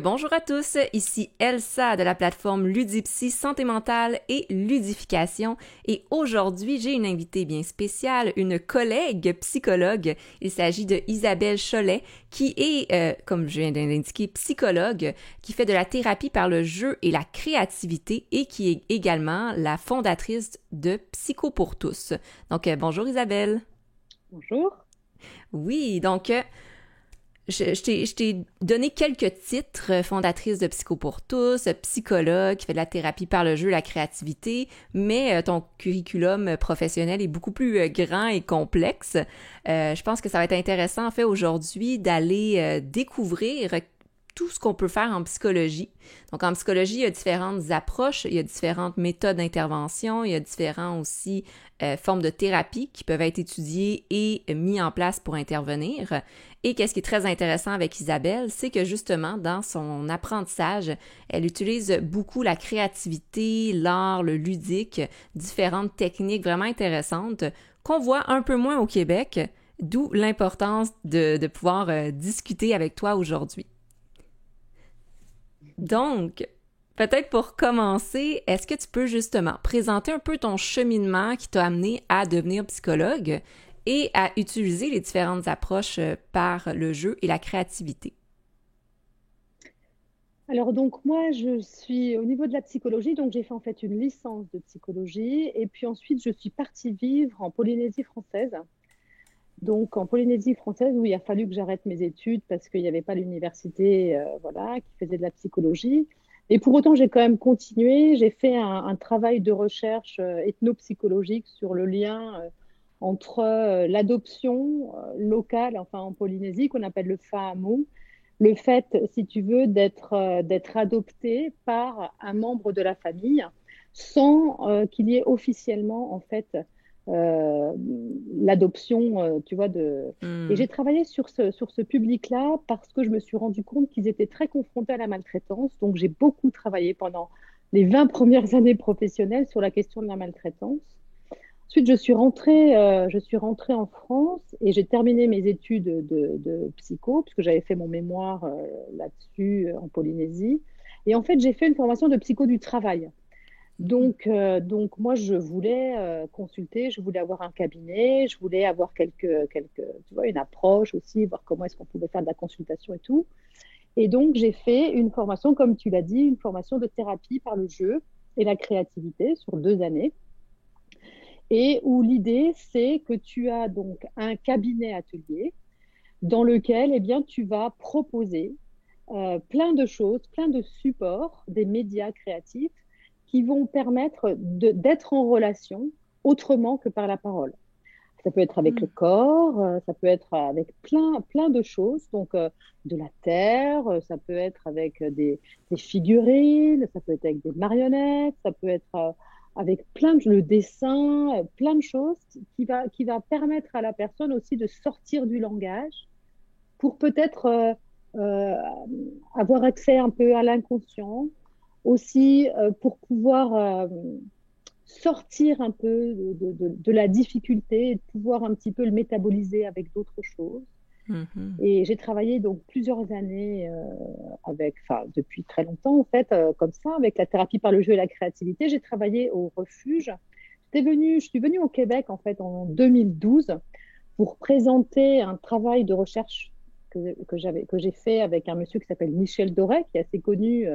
Bonjour à tous, ici Elsa de la plateforme Ludipsy Santé mentale et ludification et aujourd'hui j'ai une invitée bien spéciale, une collègue psychologue. Il s'agit de Isabelle Chollet qui est, comme je viens d'indiquer, psychologue, qui fait de la thérapie par le jeu et la créativité et qui est également la fondatrice de Psycho pour tous. Donc bonjour Isabelle. Bonjour. Oui, donc je t'ai donné quelques titres, fondatrice de Psycho pour tous, psychologue qui fait de la thérapie par le jeu, la créativité, mais ton curriculum professionnel est beaucoup plus grand et complexe. Je pense que ça va être intéressant en fait aujourd'hui d'aller découvrir tout ce qu'on peut faire en psychologie. Donc, en psychologie, il y a différentes approches, il y a différentes méthodes d'intervention, il y a différentes aussi formes de thérapie qui peuvent être étudiées et mis en place pour intervenir. Et qu'est-ce qui est très intéressant avec Isabelle, c'est que justement, dans son apprentissage, elle utilise beaucoup la créativité, l'art, le ludique, différentes techniques vraiment intéressantes qu'on voit un peu moins au Québec, d'où l'importance de pouvoir discuter avec toi aujourd'hui. Donc, peut-être pour commencer, est-ce que tu peux justement présenter un peu ton cheminement qui t'a amené à devenir psychologue et à utiliser les différentes approches par le jeu et la créativité? Alors donc moi je suis au niveau de la psychologie, donc j'ai fait en fait une licence de psychologie et puis ensuite je suis partie vivre en Polynésie française. Donc en Polynésie française où il a fallu que j'arrête mes études parce qu'il n'y avait pas l'université voilà, qui faisait de la psychologie. Et pour autant j'ai quand même continué, j'ai fait un travail de recherche ethnopsychologique sur le lien entre l'adoption locale, enfin en Polynésie qu'on appelle le fa'amu, le fait, si tu veux, d'être adopté par un membre de la famille sans qu'il y ait officiellement, en fait, euh, l'adoption, tu vois, de... Et Hmm. j'ai travaillé sur ce public-là parce que je me suis rendu compte qu'ils étaient très confrontés à la maltraitance. Donc, j'ai beaucoup travaillé pendant les 20 premières années professionnelles sur la question de la maltraitance. Ensuite, je suis rentrée en France et j'ai terminé mes études de psycho, puisque j'avais fait mon mémoire là-dessus en Polynésie. Et en fait, j'ai fait une formation de psycho du travail. Donc moi, je voulais consulter, je voulais avoir un cabinet, je voulais avoir tu vois, une approche aussi, voir comment est-ce qu'on pouvait faire de la consultation et tout. Et donc, j'ai fait une formation, comme tu l'as dit, une formation de thérapie par le jeu et la créativité sur 2 années et où l'idée, c'est que tu as donc un cabinet atelier dans lequel eh bien, tu vas proposer plein de choses, plein de supports, des médias créatifs qui vont permettre d'être en relation autrement que par la parole. Ça peut être avec le corps, ça peut être avec plein de choses, donc de la terre, ça peut être avec des figurines, ça peut être avec des marionnettes, ça peut être avec le dessin, plein de choses qui va permettre à la personne aussi de sortir du langage pour peut-être euh, avoir accès un peu à l'inconscient, aussi pour pouvoir sortir un peu de la difficulté et de pouvoir un petit peu le métaboliser avec d'autres choses. Mhm. Et j'ai travaillé donc plusieurs années enfin depuis très longtemps en fait, comme ça, avec la thérapie par le jeu et la créativité. J'ai travaillé au refuge. Je suis venue au Québec en fait en 2012 pour présenter un travail de recherche que j'ai fait avec un monsieur qui s'appelle Michel Doré, qui est assez connu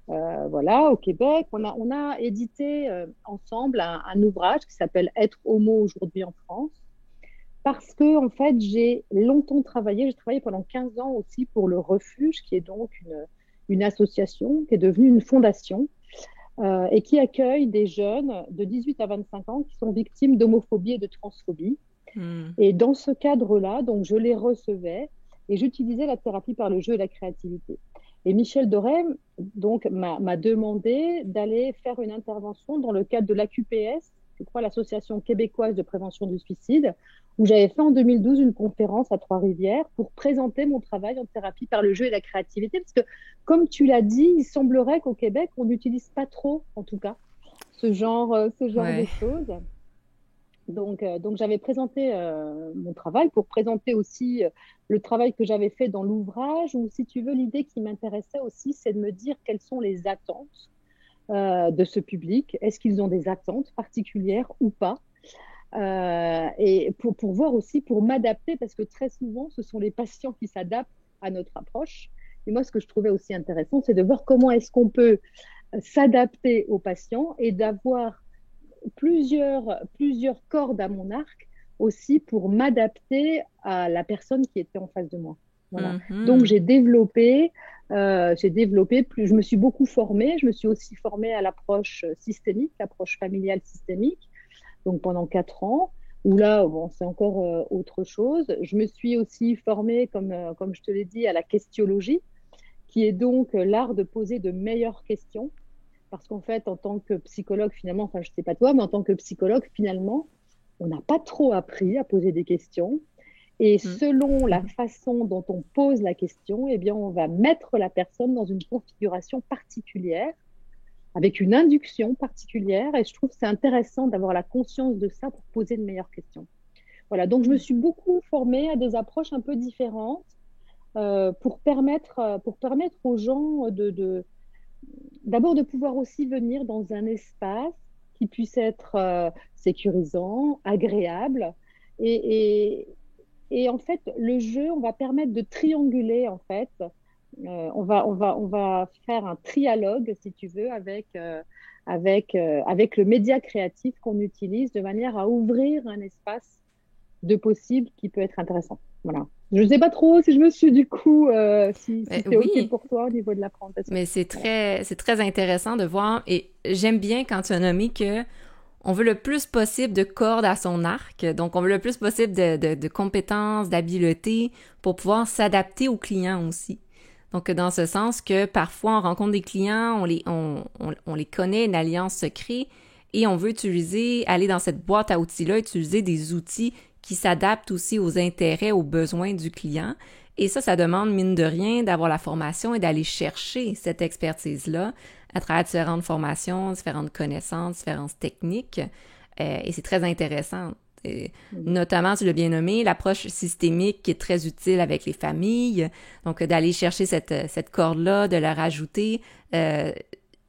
voilà, au Québec. On a édité ensemble un ouvrage qui s'appelle Être homo aujourd'hui en France. Parce que, en fait, j'ai travaillé pendant 15 ans aussi pour le Refuge, qui est donc une association qui est devenue une fondation et qui accueille des jeunes de 18 à 25 ans qui sont victimes d'homophobie et de transphobie. Hmm. Et dans ce cadre-là, donc, je les recevais et j'utilisais la thérapie par le jeu et la créativité. Et Michel Doré donc m'a demandé d'aller faire une intervention dans le cadre de l'AQPS, je crois l'Association québécoise de prévention du suicide, où j'avais fait en 2012 une conférence à Trois-Rivières pour présenter mon travail en thérapie par le jeu et la créativité. Parce que, comme tu l'as dit, il semblerait qu'au Québec, on n'utilise pas trop, en tout cas, ce genre de Ouais. choses. Donc j'avais présenté mon travail pour présenter aussi le travail que j'avais fait dans l'ouvrage, ou si tu veux, l'idée qui m'intéressait aussi, c'est de me dire quelles sont les attentes de ce public. Est-ce qu'ils ont des attentes particulières ou pas? Et pour voir aussi, pour m'adapter, parce que très souvent, ce sont les patients qui s'adaptent à notre approche. Et moi, ce que je trouvais aussi intéressant, c'est de voir comment est-ce qu'on peut s'adapter aux patients et d'avoir plusieurs cordes à mon arc aussi pour m'adapter à la personne qui était en face de moi. Voilà. Donc, Mhm. je me suis beaucoup formée. Je me suis aussi formée à l'approche systémique, l'approche familiale systémique, donc pendant 4 ans, où là, bon, c'est encore autre chose. Je me suis aussi formée, comme je te l'ai dit, à la questiologie, qui est donc l'art de poser de meilleures questions. Parce qu'en fait, en tant que psychologue, finalement, enfin, je ne sais pas toi, mais en tant que psychologue, finalement, on n'a pas trop appris à poser des questions. Et Mhm. selon la façon dont on pose la question, eh bien, on va mettre la personne dans une configuration particulière, avec une induction particulière. Et je trouve que c'est intéressant d'avoir la conscience de ça pour poser de meilleures questions. Voilà, donc je me suis beaucoup formée à des approches un peu différentes pour permettre aux gens d'abord de pouvoir aussi venir dans un espace qui puisse être sécurisant, agréable. Et, et, et en fait, le jeu, on va permettre de trianguler, en fait. On va faire un trialogue, si tu veux, avec le média créatif qu'on utilise de manière à ouvrir un espace de possible qui peut être intéressant. Voilà. Je ne sais pas trop si je me suis du coup, si c'est OK Oui, pour toi au niveau de la présentation. mais Voilà. c'est très intéressant de voir et j'aime bien quand tu as nommé que on veut le plus possible de cordes à son arc, donc on veut le plus possible de compétences, d'habiletés pour pouvoir s'adapter aux clients aussi. Donc, dans ce sens que parfois on rencontre des clients, on les connaît, une alliance se crée et on veut utiliser, aller dans cette boîte à outils-là, utiliser des outils qui s'adaptent aussi aux intérêts, aux besoins du client. Et ça demande, mine de rien, d'avoir la formation et d'aller chercher cette expertise-là à travers différentes formations, différentes connaissances, différentes techniques. Et c'est très intéressant. Et Mhm. notamment, tu l'as bien nommé, l'approche systémique qui est très utile avec les familles. Donc, d'aller chercher cette corde-là, de la rajouter.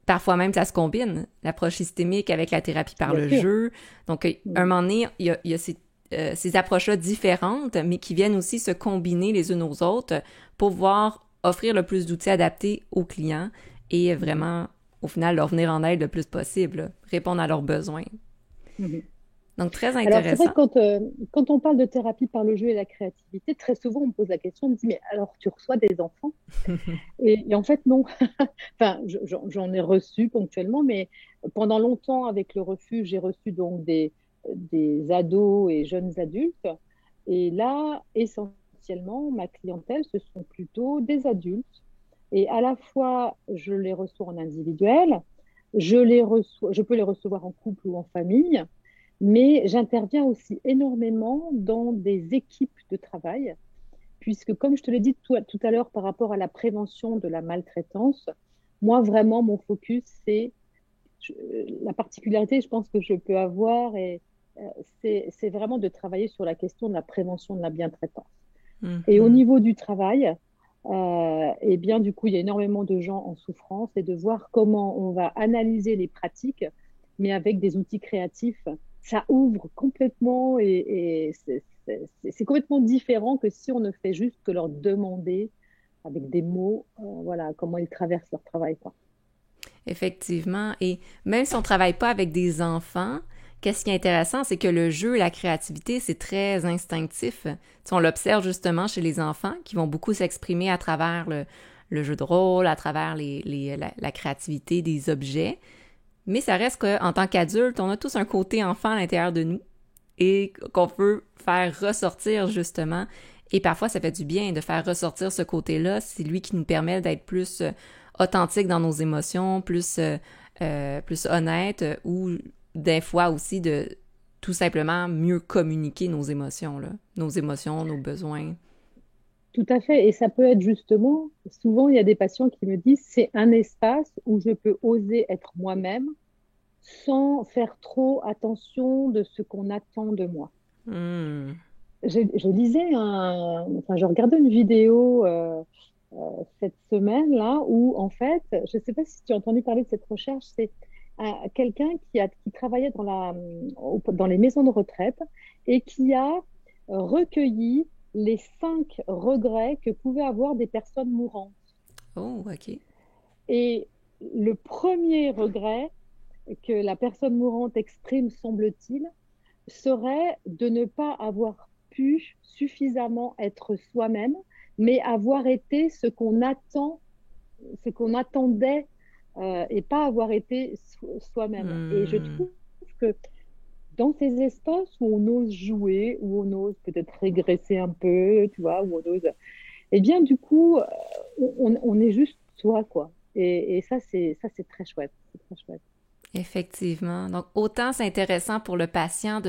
Parfois même, ça se combine, l'approche systémique avec la thérapie par Bien le sûr. jeu. Donc, à un Mhm. moment donné, il y a ces approches-là différentes, mais qui viennent aussi se combiner les unes aux autres pour pouvoir offrir le plus d'outils adaptés aux clients et Mhm. vraiment, au final, leur venir en aide le plus possible, répondre à leurs besoins. Mhm. Donc, très Alors, c'est vrai que intéressant. quand on parle de thérapie par le jeu et la créativité, très souvent on me pose la question, on me dit, mais alors tu reçois des enfants? Et en fait, non. Enfin, j'en ai reçu ponctuellement, mais pendant longtemps, avec le refuge, j'ai reçu donc des ados et jeunes adultes. Et là, essentiellement, ma clientèle, ce sont plutôt des adultes. Et à la fois, je les reçois en individuel, je peux les recevoir en couple ou en famille, mais j'interviens aussi énormément dans des équipes de travail, puisque comme je te l'ai dit tout à l'heure par rapport à la prévention de la maltraitance, moi vraiment mon focus c'est la particularité, je pense que je peux avoir, et c'est vraiment de travailler sur la question de la prévention de la bientraitance. Et au Mhm. niveau du travail, eh bien du coup il y a énormément de gens en souffrance, et de voir comment on va analyser les pratiques, mais avec des outils créatifs, ça ouvre complètement, et c'est complètement différent que si on ne fait juste que leur demander avec des mots, voilà, comment ils traversent leur travail, quoi. Effectivement. Et même si on travaille pas avec des enfants, qu'est-ce qui est intéressant, c'est que le jeu, la créativité, c'est très instinctif. Tu sais, on l'observe justement chez les enfants qui vont beaucoup s'exprimer à travers le jeu de rôle, à travers la créativité des objets. Mais ça reste qu'en tant qu'adulte, on a tous un côté enfant à l'intérieur de nous et qu'on peut faire ressortir justement. Et parfois, ça fait du bien de faire ressortir ce côté-là. C'est lui qui nous permet d'être plus authentique dans nos émotions, plus honnête, ou des fois aussi de tout simplement mieux communiquer nos émotions, là. Nos émotions, nos besoins. Tout à fait. Et ça peut être justement, souvent il y a des patients qui me disent, c'est un espace où je peux oser être moi-même sans faire trop attention de ce qu'on attend de moi. Hmm. Je lisais enfin, je regardais une vidéo cette semaine-là où, en fait, je ne sais pas si tu as entendu parler de cette recherche, c'est quelqu'un qui travaillait dans les maisons de retraite et qui a recueilli les 5 regrets que pouvaient avoir des personnes mourantes. Oh, OK. Et le premier regret que la personne mourante exprime, semble-t-il, serait de ne pas avoir pu suffisamment être soi-même, mais avoir été ce qu'on attendait et pas avoir été soi-même. Et je Hmm. trouve que dans ces espaces où on ose jouer, où on ose peut-être régresser un peu, tu vois, où on ose, eh bien, du coup, on est juste soi, quoi. Et ça, c'est très chouette. C'est très chouette. Effectivement. Donc, autant c'est intéressant pour le patient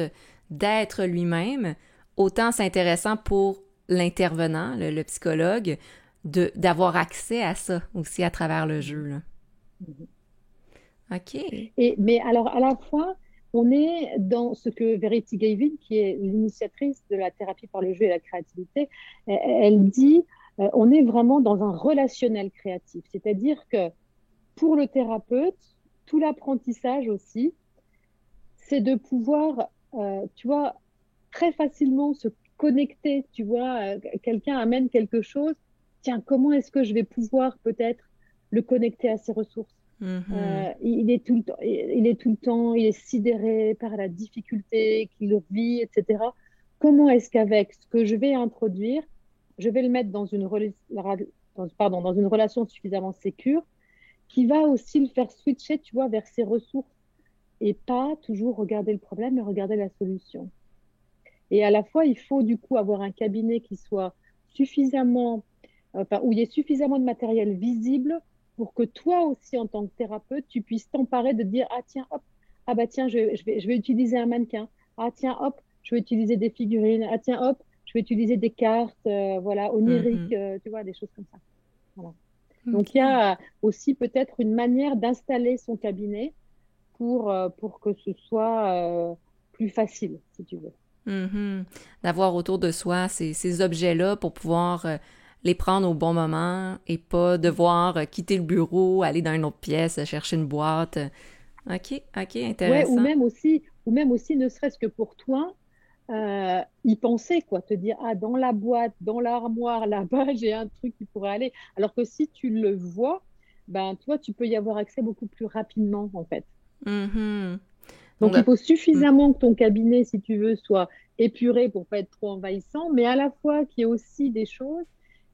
d'être lui-même, autant c'est intéressant pour l'intervenant, le psychologue, d'avoir accès à ça aussi à travers le jeu, là. Mhm. OK. Mais alors, à la fois, on est dans ce que Verity Gavin, qui est l'initiatrice de la thérapie par le jeu et la créativité, elle dit, on est vraiment dans un relationnel créatif. C'est-à-dire que pour le thérapeute, tout l'apprentissage aussi, c'est de pouvoir, tu vois, très facilement se connecter. Tu vois, quelqu'un amène quelque chose, tiens, comment est-ce que je vais pouvoir peut-être le connecter à ses ressources? Mhm. Il est tout le temps, il est sidéré par la difficulté qu'il vit, etc. Comment est-ce qu'avec ce que je vais introduire, je vais le mettre dans une relation suffisamment sécure qui va aussi le faire switcher, tu vois, vers ses ressources et pas toujours regarder le problème, mais regarder la solution. Et à la fois, il faut du coup avoir un cabinet qui soit suffisamment, enfin, où il y ait suffisamment de matériel visible pour que toi aussi, en tant que thérapeute, tu puisses t'emparer de dire, ah tiens, hop, ah bah tiens, je vais utiliser un mannequin. Ah tiens, hop, je vais utiliser des figurines. Ah tiens, hop, je vais utiliser des cartes, voilà, oniriques, Mhm. tu vois, des choses comme ça. Voilà. Donc il y OK. a aussi peut-être une manière d'installer son cabinet pour que ce soit plus facile, si tu veux. Mhm. D'avoir autour de soi ces objets-là pour pouvoir les prendre au bon moment et pas devoir quitter le bureau, aller dans une autre pièce, chercher une boîte. OK, OK, Ouais, intéressant. ou même aussi, ne serait-ce que pour toi, y penser, quoi, te dire, ah, dans la boîte, dans l'armoire, là-bas, j'ai un truc qui pourrait aller. Alors que si tu le vois, ben, toi, tu peux y avoir accès beaucoup plus rapidement, en fait. Mhm. Donc, Donc, il faut suffisamment que ton cabinet, si tu veux, soit épuré pour pas être trop envahissant, mais à la fois qu'il y ait aussi des choses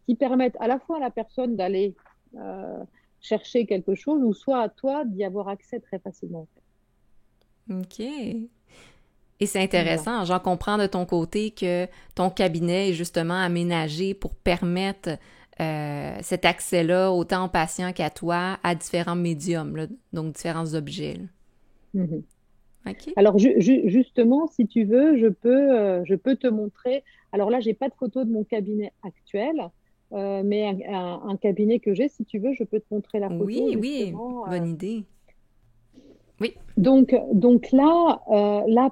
qui permettent à la fois à la personne d'aller euh, chercher quelque chose, ou soit à toi d'y avoir accès très facilement. OK. Et c'est Voilà. intéressant, j'en comprends de ton côté que ton cabinet est justement aménagé pour permettre cet accès-là autant aux patients qu'à toi à différents médiums, là, donc différents objets, là. Mhm. OK? Alors justement, si tu veux, je peux te montrer. Alors là, j'ai pas de photo de mon cabinet actuel, mais un cabinet que j'ai, si tu veux, je peux te montrer la Oui, photo oui, justement. bonne idée. Oui. Donc là,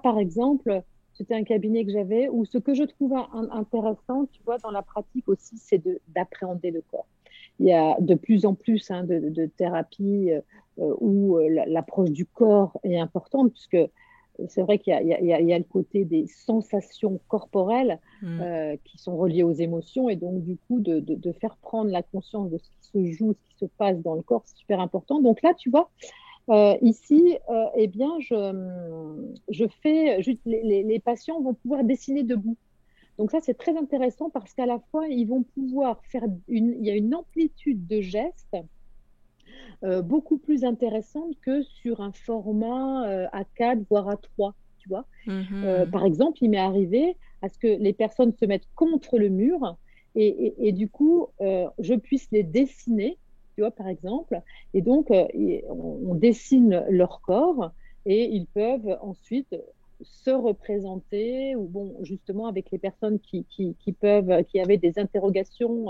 par exemple, c'était un cabinet que j'avais où ce que je trouve intéressant, tu vois, dans la pratique aussi, c'est d'appréhender le corps. Il y a de plus en plus de thérapies où l'approche du corps est importante, puisque c'est vrai qu'il y a, il y a le côté des sensations corporelles Mm. qui sont reliées aux émotions, et donc du coup, de faire prendre la conscience de ce qui se joue, ce qui se passe dans le corps, c'est super important. Donc là, tu vois, ici, eh bien, je fais, les patients vont pouvoir dessiner debout. Donc ça, c'est très intéressant parce qu'à la fois, ils vont pouvoir il y a une amplitude de gestes beaucoup plus intéressante que sur un format A4, voire A3, tu vois. Mhm. Par exemple, il m'est arrivé à ce que les personnes se mettent contre le mur et du coup, je puisse les dessiner, tu vois, par exemple. Et donc, on dessine leur corps et ils peuvent ensuite se représenter ou bon, justement avec les personnes qui avaient des interrogations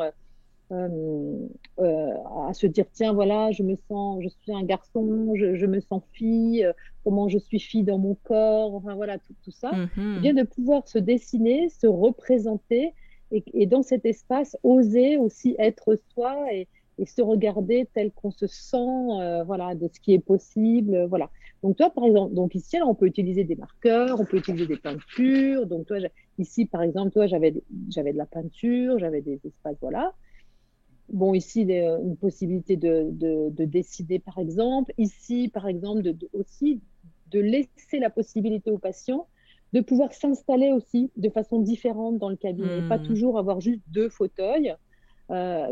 euh, à se dire, tiens, voilà, je suis un garçon, je me sens fille, comment je suis fille dans mon corps, enfin voilà, tout ça. Et Mhm. bien de pouvoir se dessiner, se représenter et dans cet espace, oser aussi être soi et se regarder tel qu'on se sent, voilà, de ce qui est possible, voilà. Donc toi, par exemple, donc ici, là, on peut utiliser des marqueurs, on peut utiliser des peintures. Donc toi, ici, par exemple, toi, j'avais de la peinture, j'avais des espaces, voilà. Bon, ici, une possibilité de décider, par exemple. Ici, par exemple, aussi de laisser la possibilité aux patients de pouvoir s'installer aussi de façon différente dans le cabinet. Pas Hmm. toujours avoir juste deux fauteuils,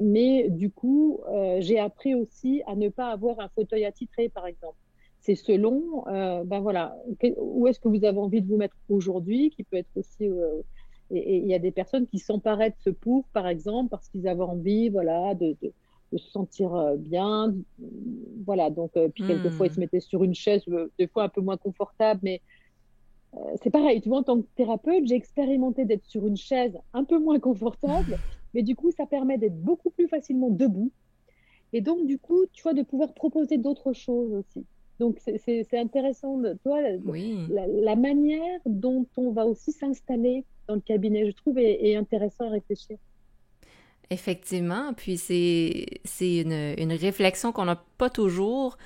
mais du coup, j'ai appris aussi à ne pas avoir un fauteuil attitré, par exemple. C'est selon, ben voilà, où est-ce que vous avez envie de vous mettre aujourd'hui, qui peut être aussi et il y a des personnes qui s'emparaient de ce pouf, par exemple, parce qu'ils avaient envie, voilà, de se sentir bien. Voilà, donc, puis quelquefois, ils se Hmm. mettaient sur une chaise, des fois un peu moins confortable, mais c'est pareil, tu vois, en tant que thérapeute, j'ai expérimenté d'être sur une chaise un peu moins confortable, mais du coup, ça permet d'être beaucoup plus facilement debout. Et donc, du coup, tu vois, de pouvoir proposer d'autres choses aussi. Donc, c'est intéressant, tu vois, Oui. la manière dont on va aussi s'installer dans le cabinet, je trouve, est intéressant à réfléchir. Effectivement, puis c'est une réflexion qu'on n'a pas toujours.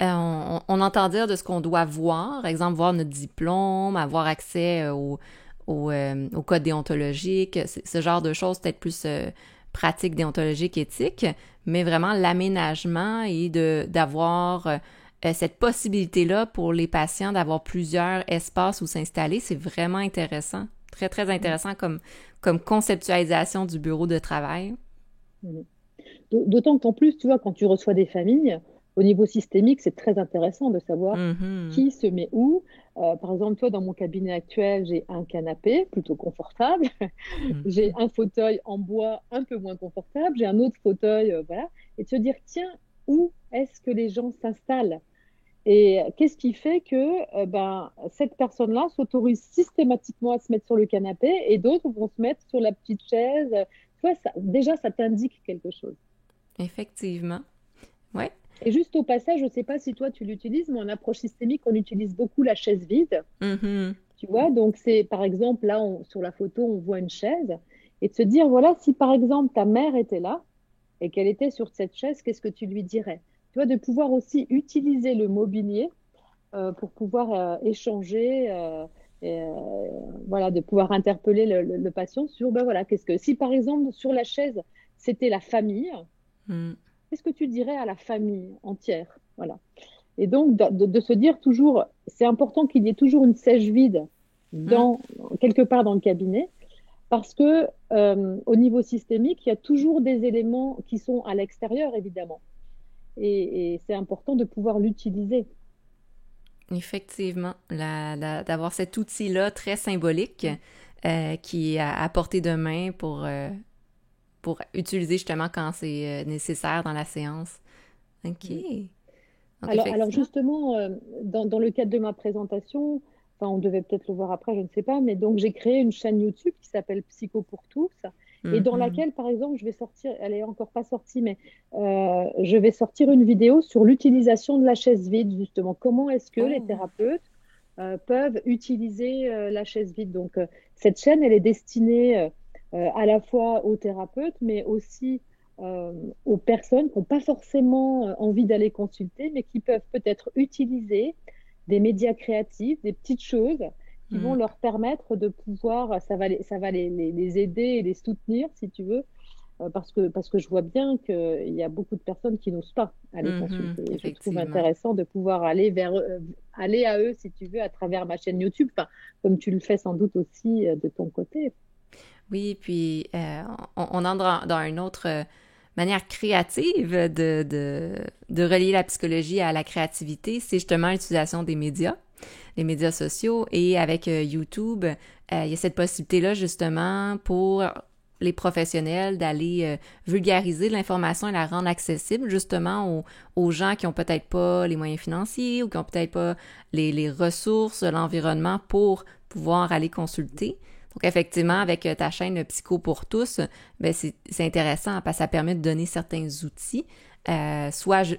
On entend dire de ce qu'on doit voir, par exemple, voir notre diplôme, avoir accès au code déontologique, ce genre de choses, peut-être plus pratiques déontologiques, éthiques, mais vraiment l'aménagement et d'avoir cette possibilité-là pour les patients d'avoir plusieurs espaces où s'installer, c'est vraiment intéressant. Très, très Mm. intéressant comme conceptualisation du bureau de travail. Mm. D'autant qu'en plus, tu vois, quand tu reçois des familles, au niveau systémique, c'est très intéressant de savoir Mhm. qui se met où. Par exemple, toi, dans mon cabinet actuel, j'ai un canapé plutôt confortable, j'ai Mhm. un fauteuil en bois un peu moins confortable, j'ai un autre fauteuil, voilà, et de se dire, tiens, où est-ce que les gens s'installent? Et qu'est-ce qui fait que ben, cette personne-là s'autorise systématiquement à se mettre sur le canapé et d'autres vont se mettre sur la petite chaise. Tu vois, déjà, ça t'indique quelque chose. Effectivement. Ouais. Et juste au passage, je ne sais pas si toi tu l'utilises, mais en approche systémique, on utilise beaucoup la chaise vide. Mhm. Tu vois, donc c'est par exemple, là, sur la photo, on voit une chaise. Et de se dire, voilà, si par exemple ta mère était là et qu'elle était sur cette chaise, qu'est-ce que tu lui dirais? Tu vois, de pouvoir aussi utiliser le mobilier pour pouvoir échanger et voilà, de pouvoir interpeller le patient sur, ben voilà, qu'est-ce que, si par exemple sur la chaise, c'était la famille, Mm. qu'est-ce que tu dirais à la famille entière? Voilà. Et donc, de se dire toujours, c'est important qu'il y ait toujours une sèche vide Mm. quelque part dans le cabinet, parce que au niveau systémique, il y a toujours des éléments qui sont à l'extérieur, évidemment. Et c'est important de pouvoir l'utiliser. Effectivement. D'avoir cet outil-là très symbolique qui est à portée de main pour utiliser justement quand c'est nécessaire dans la séance. OK. Mm. Donc, Alors effectivement. justement, dans le cadre de ma présentation, enfin, on devait peut-être le voir après, je ne sais pas, mais donc j'ai créé une chaîne YouTube qui s'appelle Psycho pour tous et dans Mhm. laquelle, par exemple, je vais sortir, elle est encore pas sortie, mais je vais sortir une vidéo sur l'utilisation de la chaise vide, justement. Comment est-ce que les Oh. thérapeutes peuvent utiliser la chaise vide? Donc, cette chaîne, elle est destinée à la fois aux thérapeutes, mais aussi euh, aux personnes qui n'ont pas forcément envie d'aller consulter, mais qui peuvent peut-être utiliser des médias créatifs, des petites choses qui vont Mm. leur permettre de pouvoir, ça va les aider et les soutenir, si tu veux, parce que je vois bien qu'il y a beaucoup de personnes qui n'osent pas aller Mhm. consulter. Et je trouve Effectivement. intéressant de pouvoir aller aller à eux, si tu veux, à travers ma chaîne YouTube, enfin, comme tu le fais sans doute aussi de ton côté. Oui, puis on entre dans une autre manière créative de relier la psychologie à la créativité, c'est justement l'utilisation des médias, les médias sociaux. Et avec YouTube, il y a cette possibilité-là justement pour les professionnels d'aller vulgariser l'information et la rendre accessible justement aux gens qui ont peut-être pas les moyens financiers ou qui ont peut-être pas les ressources, l'environnement pour pouvoir aller consulter. Donc, effectivement, avec ta chaîne Psycho pour tous, ben c'est intéressant parce que ça permet de donner certains outils,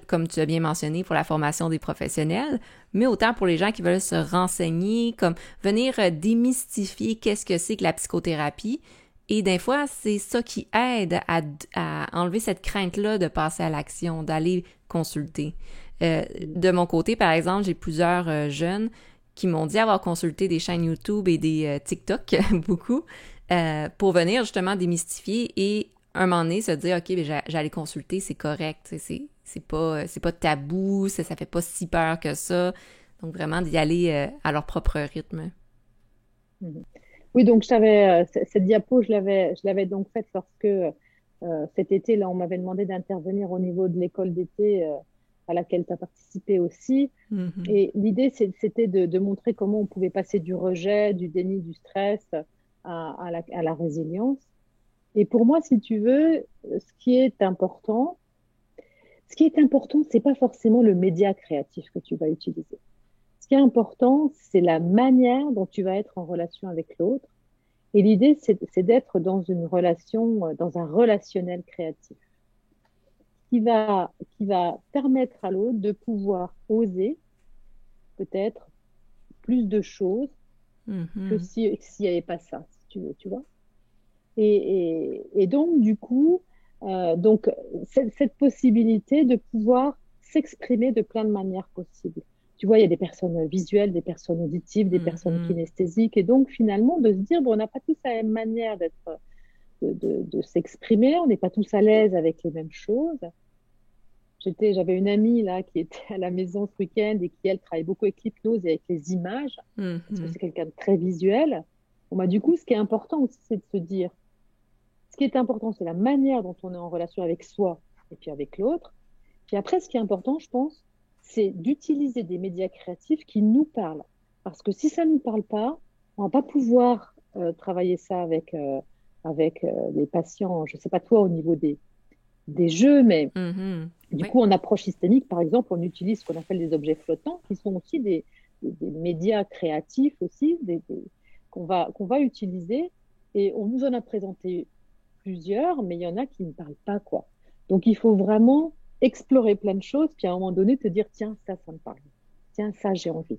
comme tu as bien mentionné, pour la formation des professionnels, mais autant pour les gens qui veulent se renseigner, comme venir démystifier qu'est-ce que c'est que la psychothérapie. Et des fois, c'est ça qui aide à enlever cette crainte-là de passer à l'action, d'aller consulter. De mon côté, par exemple, j'ai plusieurs jeunes qui m'ont dit avoir consulté des chaînes YouTube et des TikTok, beaucoup, pour venir justement démystifier et un moment donné se dire, OK, ben, j'allais consulter, c'est correct, c'est pas tabou, ça fait pas si peur que ça. Donc vraiment d'y aller à leur propre rythme. Mhm. Oui, donc cette diapo, je l'avais donc faite lorsque cet été, là, on m'avait demandé d'intervenir au niveau de l'école d'été à laquelle tu as participé aussi. Mm-hmm. Et l'idée, c'était de montrer comment on pouvait passer du rejet, du déni, du stress à la résilience. Et pour moi, si tu veux, ce qui est important, c'est pas forcément le média créatif que tu vas utiliser. Ce qui est important, c'est la manière dont tu vas être en relation avec l'autre. Et l'idée, c'est d'être dans une relation, dans un relationnel créatif qui va permettre à l'autre de pouvoir oser peut-être plus de choses que Mm-hmm. s'il n'y avait pas ça, si tu veux, tu vois. Et donc, du coup, cette possibilité de pouvoir s'exprimer de plein de manières possibles. Tu vois, il y a des personnes visuelles, des personnes auditives, des personnes Mm-hmm. kinesthésiques. Et donc, finalement, de se dire, bon, on n'a pas tous la même manière de s'exprimer, on n'est pas tous à l'aise avec les mêmes choses. J'avais une amie là qui était à la maison ce week-end et qui, elle, travaille beaucoup avec l'hypnose et avec les images, parce que Mm-hmm. c'est quelqu'un de très visuel. Bon, bah, du coup, ce qui est important aussi, c'est de se dire, ce qui est important, c'est la manière dont on est en relation avec soi et puis avec l'autre. Puis après, ce qui est important, je pense, c'est d'utiliser des médias créatifs qui nous parlent. Parce que si ça ne nous parle pas, on va pas pouvoir travailler ça avec les patients. Je ne sais pas toi au niveau des jeux, mais Mm-hmm. du Oui. coup, en approche systémique, par exemple, on utilise ce qu'on appelle des objets flottants, qui sont aussi des médias créatifs aussi, qu'on va utiliser. Et on nous en a présenté plusieurs, mais il y en a qui ne parlent pas, quoi. Donc, il faut vraiment explorer plein de choses, puis à un moment donné, te dire, tiens, ça me parle. Tiens, ça, j'ai envie.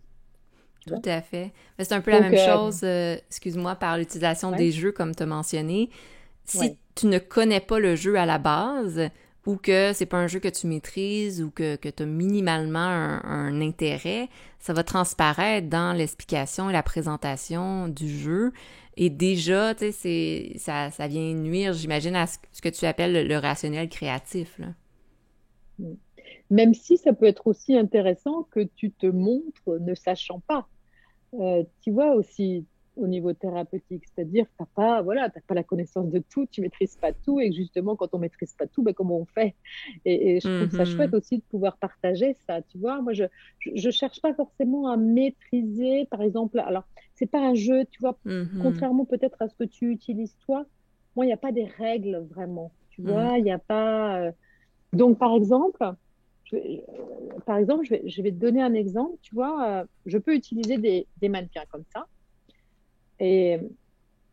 Tu Tout vois? à fait. Mais c'est un peu la Donc, même chose, excuse-moi, par l'utilisation ouais, des jeux, comme tu as mentionné. Si ouais. tu ne connais pas le jeu à la base, ou que c'est pas un jeu que tu maîtrises, ou que tu as minimalement un intérêt, ça va transparaître dans l'explication et la présentation du jeu. Et déjà, tu sais, ça vient nuire, j'imagine, à ce que tu appelles le rationnel créatif, là. Mm. Même si ça peut être aussi intéressant que tu te montres ne sachant pas. Tu vois aussi au niveau thérapeutique, c'est-à-dire que t'as pas la connaissance de tout, tu maîtrises pas tout, et que justement, quand on maîtrise pas tout, ben, comment on fait? Et je trouve ça chouette Mhm. aussi de pouvoir partager ça, tu vois. Moi, je cherche pas forcément à maîtriser, par exemple, alors, c'est pas un jeu, tu vois, Mhm. contrairement peut-être à ce que tu utilises toi, moi, il n'y a pas des règles vraiment, tu Mhm. vois, il n'y a pas... Donc, par exemple, je vais te donner un exemple, tu vois, je peux utiliser des mannequins comme ça. Et,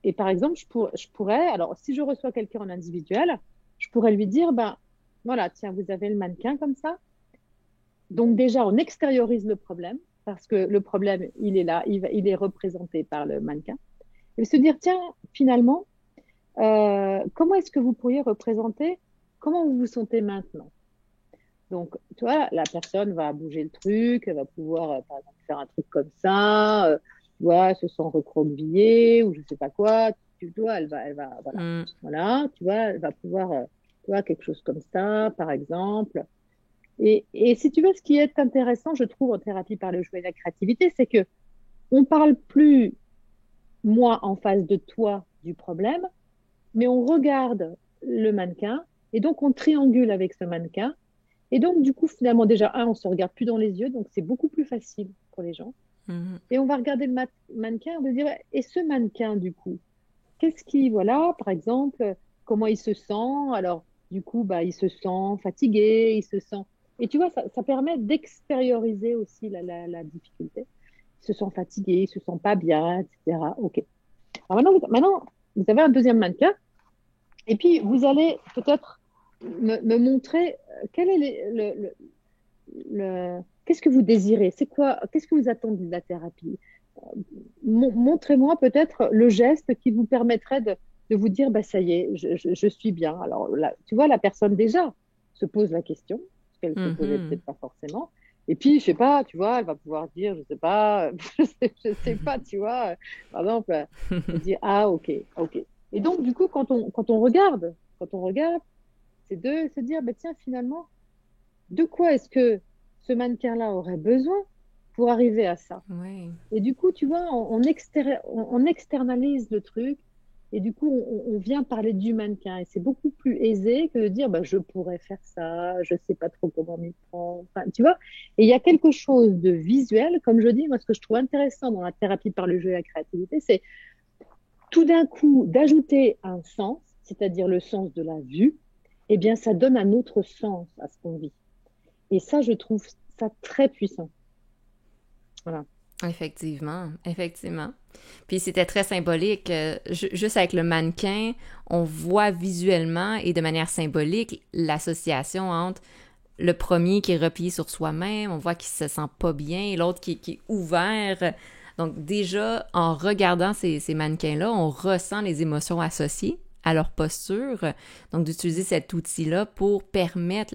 et par exemple, je pourrais, alors si je reçois quelqu'un en individuel, je pourrais lui dire, ben voilà, tiens, vous avez le mannequin comme ça. Donc déjà, on extériorise le problème, parce que le problème, il est là, il est représenté par le mannequin. Et se dire, tiens, finalement, comment est-ce que vous pourriez représenter comment vous vous sentez maintenant? Donc, toi, la personne va bouger le truc, elle va pouvoir, par exemple, faire un truc comme ça, tu vois, se sent recroquevillée ou je sais pas quoi. Tu vois, voilà, Mhm. voilà, tu vois, elle va pouvoir, tu vois, quelque chose comme ça, par exemple. Et si tu veux, ce qui est intéressant, je trouve, en thérapie par le jeu et la créativité, c'est que on parle plus moi en face de toi du problème, mais on regarde le mannequin et donc on triangule avec ce mannequin et donc, du coup, finalement, déjà, on se regarde plus dans les yeux, donc c'est beaucoup plus facile pour les gens. Mhm. Et on va regarder le mannequin, on va dire, ouais, et ce mannequin, du coup, qu'est-ce qui, voilà, par exemple, comment il se sent? Alors, du coup, bah, il se sent fatigué, il se sent... Et tu vois, ça permet d'extérioriser aussi la difficulté. Il se sent fatigué, il se sent pas bien, etc. OK. Alors maintenant, vous avez un deuxième mannequin, et puis vous allez peut-être me montrer quel est qu'est-ce que vous désirez, c'est quoi, qu'est-ce que vous attendez de la thérapie. Montrez-moi peut-être le geste qui vous permettrait de vous dire, bah, ça y est, je suis bien. Alors là, tu vois, la personne déjà se pose la question, ce qu'elle se posait Mhm. peut-être pas forcément. Et puis, je sais pas, tu vois, elle va pouvoir dire, je sais pas, je sais pas, tu vois, par exemple, elle dit, ah, ok, ok. Et donc, du coup, quand on regarde, c'est de se dire, bah, tiens, finalement, de quoi est-ce que ce mannequin-là aurait besoin pour arriver à ça? Ouais. Et du coup, tu vois, on externalise le truc et du coup, on vient parler du mannequin. Et c'est beaucoup plus aisé que de dire, bah, je pourrais faire ça, je sais pas trop comment m'y prendre. Enfin, tu vois, et il y a quelque chose de visuel, comme je dis, moi, ce que je trouve intéressant dans la thérapie par le jeu et la créativité, c'est tout d'un coup d'ajouter un sens, c'est-à-dire le sens de la vue, eh bien, ça donne un autre sens à ce qu'on vit. Et ça, je trouve ça très puissant. Voilà. Effectivement, effectivement. Puis c'était très symbolique. Juste avec le mannequin, on voit visuellement et de manière symbolique l'association entre le premier qui est replié sur soi-même, on voit qu'il se sent pas bien, et l'autre qui est ouvert. Donc déjà, en regardant ces mannequins-là, on ressent les émotions associées à leur posture. Donc d'utiliser cet outil-là pour permettre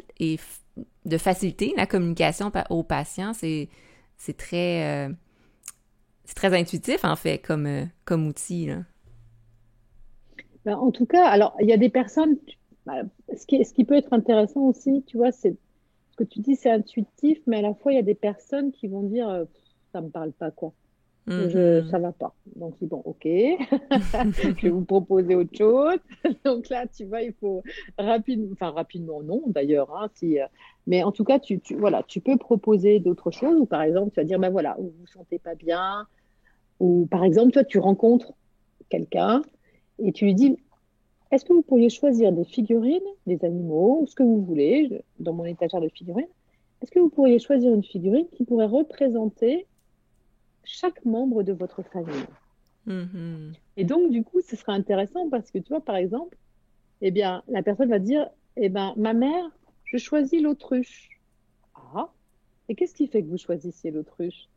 de faciliter la communication aux patients, c'est très, c'est très intuitif, en fait, comme outil, là. Ben, en tout cas, alors, il y a des personnes, bah, ce qui peut être intéressant aussi, tu vois, c'est ce que tu dis, c'est intuitif, mais à la fois, il y a des personnes qui vont dire, ça me parle pas, quoi. Mhm. Ça va pas. Donc, c'est bon, ok, je vais vous proposer autre chose. Donc là, tu vois, il faut rapidement, enfin, rapidement, non, d'ailleurs, hein, si, mais en tout cas, voilà, tu peux proposer d'autres choses, ou par exemple, tu vas dire, ben voilà, vous vous sentez pas bien, ou par exemple, toi, tu rencontres quelqu'un et tu lui dis, est-ce que vous pourriez choisir des figurines, des animaux, ou ce que vous voulez, dans mon étagère de figurines, est-ce que vous pourriez choisir une figurine qui pourrait représenter chaque membre de votre famille? Mhm. Et donc, du coup, ce sera intéressant parce que, tu vois, par exemple, eh bien, la personne va dire, eh bien, ma mère, je choisis l'autruche. Ah, et qu'est-ce qui fait que vous choisissiez l'autruche?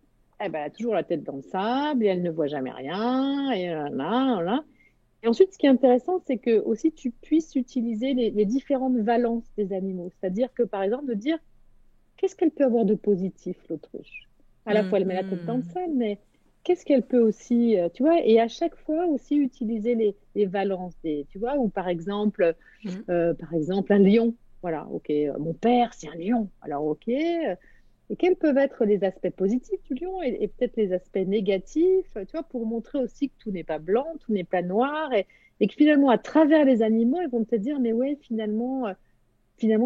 Eh ben, elle a toujours la tête dans le sable et elle ne voit jamais rien, et là, là, là. Et ensuite, ce qui est intéressant, c'est que aussi tu puisses utiliser les différentes valences des animaux. C'est-à-dire que, par exemple, de dire qu'est-ce qu'elle peut avoir de positif, l'autruche? À la fois, elle met la tête dans le Mhm. sable, mais qu'est-ce qu'elle peut aussi, tu vois, et à chaque fois aussi utiliser les valences des, tu vois, ou Mhm. par exemple, un lion. Voilà, ok, mon père, c'est un lion. Alors, ok, et quels peuvent être les aspects positifs du lion et peut-être les aspects négatifs, tu vois, pour montrer aussi que tout n'est pas blanc, tout n'est pas noir, et que finalement, à travers les animaux, ils vont te dire, mais ouais, finalement,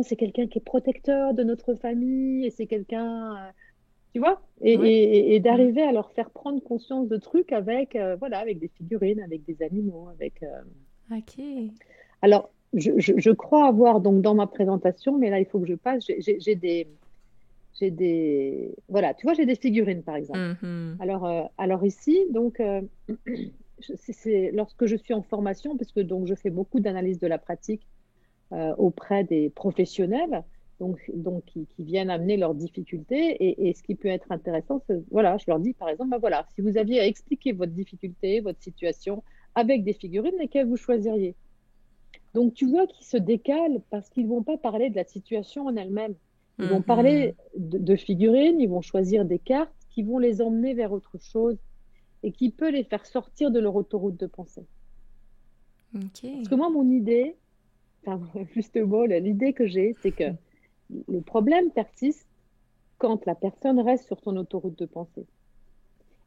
c'est quelqu'un qui est protecteur de notre famille, et c'est quelqu'un, tu vois, Ouais. et Mhm. d'arriver à leur faire prendre conscience de trucs avec, voilà, avec des figurines, avec des animaux, avec... OK. Alors, je crois avoir, donc, dans ma présentation, mais là, il faut que je passe, voilà, tu vois, j'ai des figurines, par exemple. Mhm. Alors ici, donc, lorsque je suis en formation, parce que donc je fais beaucoup d'analyse de la pratique auprès des professionnels, donc qui viennent amener leurs difficultés. Et ce qui peut être intéressant, c'est, voilà, je leur dis par exemple, ben voilà, si vous aviez à expliquer votre difficulté, votre situation avec des figurines, lesquelles vous choisiriez? Donc tu vois qu'ils se décalent parce qu'ils vont pas parler de la situation en elle-même. Ils vont Mhm. parler de figurines, ils vont choisir des cartes qui vont les emmener vers autre chose et qui peut les faire sortir de leur autoroute de pensée. Parce que OK. moi, mon idée, enfin, justement, l'idée que j'ai, c'est que le problème persiste quand la personne reste sur son autoroute de pensée.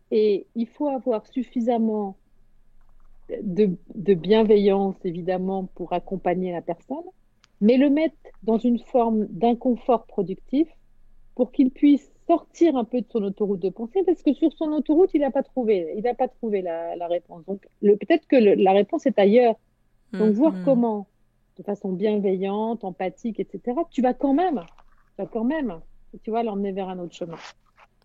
Et il faut avoir suffisamment de bienveillance, évidemment, pour accompagner la personne, mais le mettre dans une forme d'inconfort productif pour qu'il puisse sortir un peu de son autoroute de pensée, parce que sur son autoroute, il n'a pas trouvé la réponse. Donc, peut-être que la réponse est ailleurs. Donc, voir Mhm. comment, de façon bienveillante, empathique, etc., tu vas quand même, tu vas l'emmener vers un autre chemin.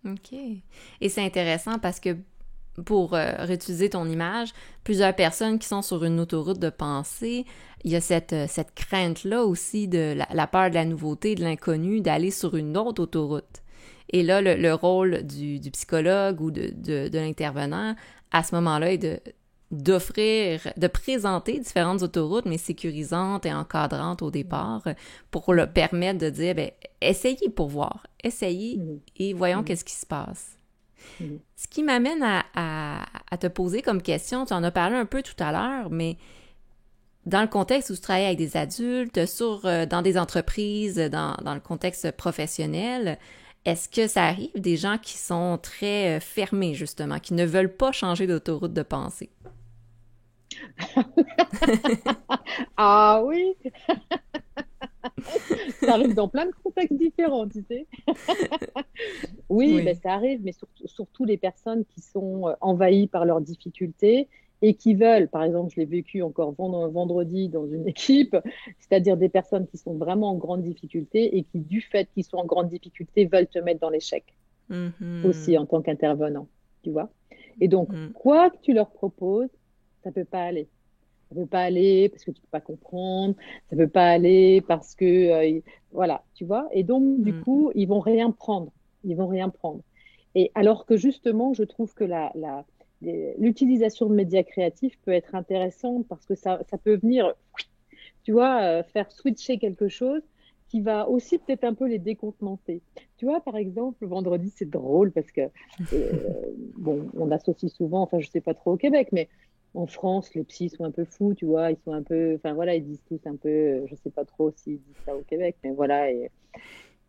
OK. Et c'est intéressant parce que pour réutiliser ton image, plusieurs personnes qui sont sur une autoroute de pensée, il y a cette crainte-là aussi de la peur de la nouveauté, de l'inconnu, d'aller sur une autre autoroute. Et là, le rôle du psychologue ou de l'intervenant, à ce moment-là, est de présenter différentes autoroutes, mais sécurisantes et encadrantes au départ, pour leur permettre de dire, ben, essayez pour voir, essayez et voyons qu'est-ce qui se passe. Ce qui m'amène à te poser comme question, tu en as parlé un peu tout à l'heure, mais dans le contexte où tu travailles avec des adultes, dans des entreprises, dans le contexte professionnel, est-ce que ça arrive des gens qui sont très fermés, justement, qui ne veulent pas changer d'autoroute de pensée? Ah oui, ça arrive dans plein de contextes différents, tu sais. Oui, ben, Oui. ça arrive, mais surtout les personnes qui sont envahies par leurs difficultés et qui veulent, par exemple, je l'ai vécu encore vendredi dans une équipe, c'est-à-dire des personnes qui sont vraiment en grande difficulté et qui, du fait qu'ils sont en grande difficulté, veulent te mettre dans l'échec aussi Mhm. en tant qu'intervenant, tu vois. Et donc, Mhm. quoi que tu leur proposes, ça peut pas aller. Ça peut pas aller parce que tu peux pas comprendre, ça peut pas aller parce que voilà, tu vois. Et donc du Mhm. coup, ils vont rien prendre, ils vont rien prendre. Et alors que justement, je trouve que l'utilisation de médias créatifs peut être intéressante parce que ça peut venir, tu vois, faire switcher quelque chose qui va aussi peut-être un peu les décontenancer. Tu vois, par exemple, vendredi, c'est drôle parce que, bon, on associe souvent, enfin, je sais pas trop au Québec, mais en France, les psys sont un peu fous, tu vois, ils sont un peu, enfin voilà, ils disent tous un peu, je sais pas trop s'ils disent ça au Québec, mais voilà.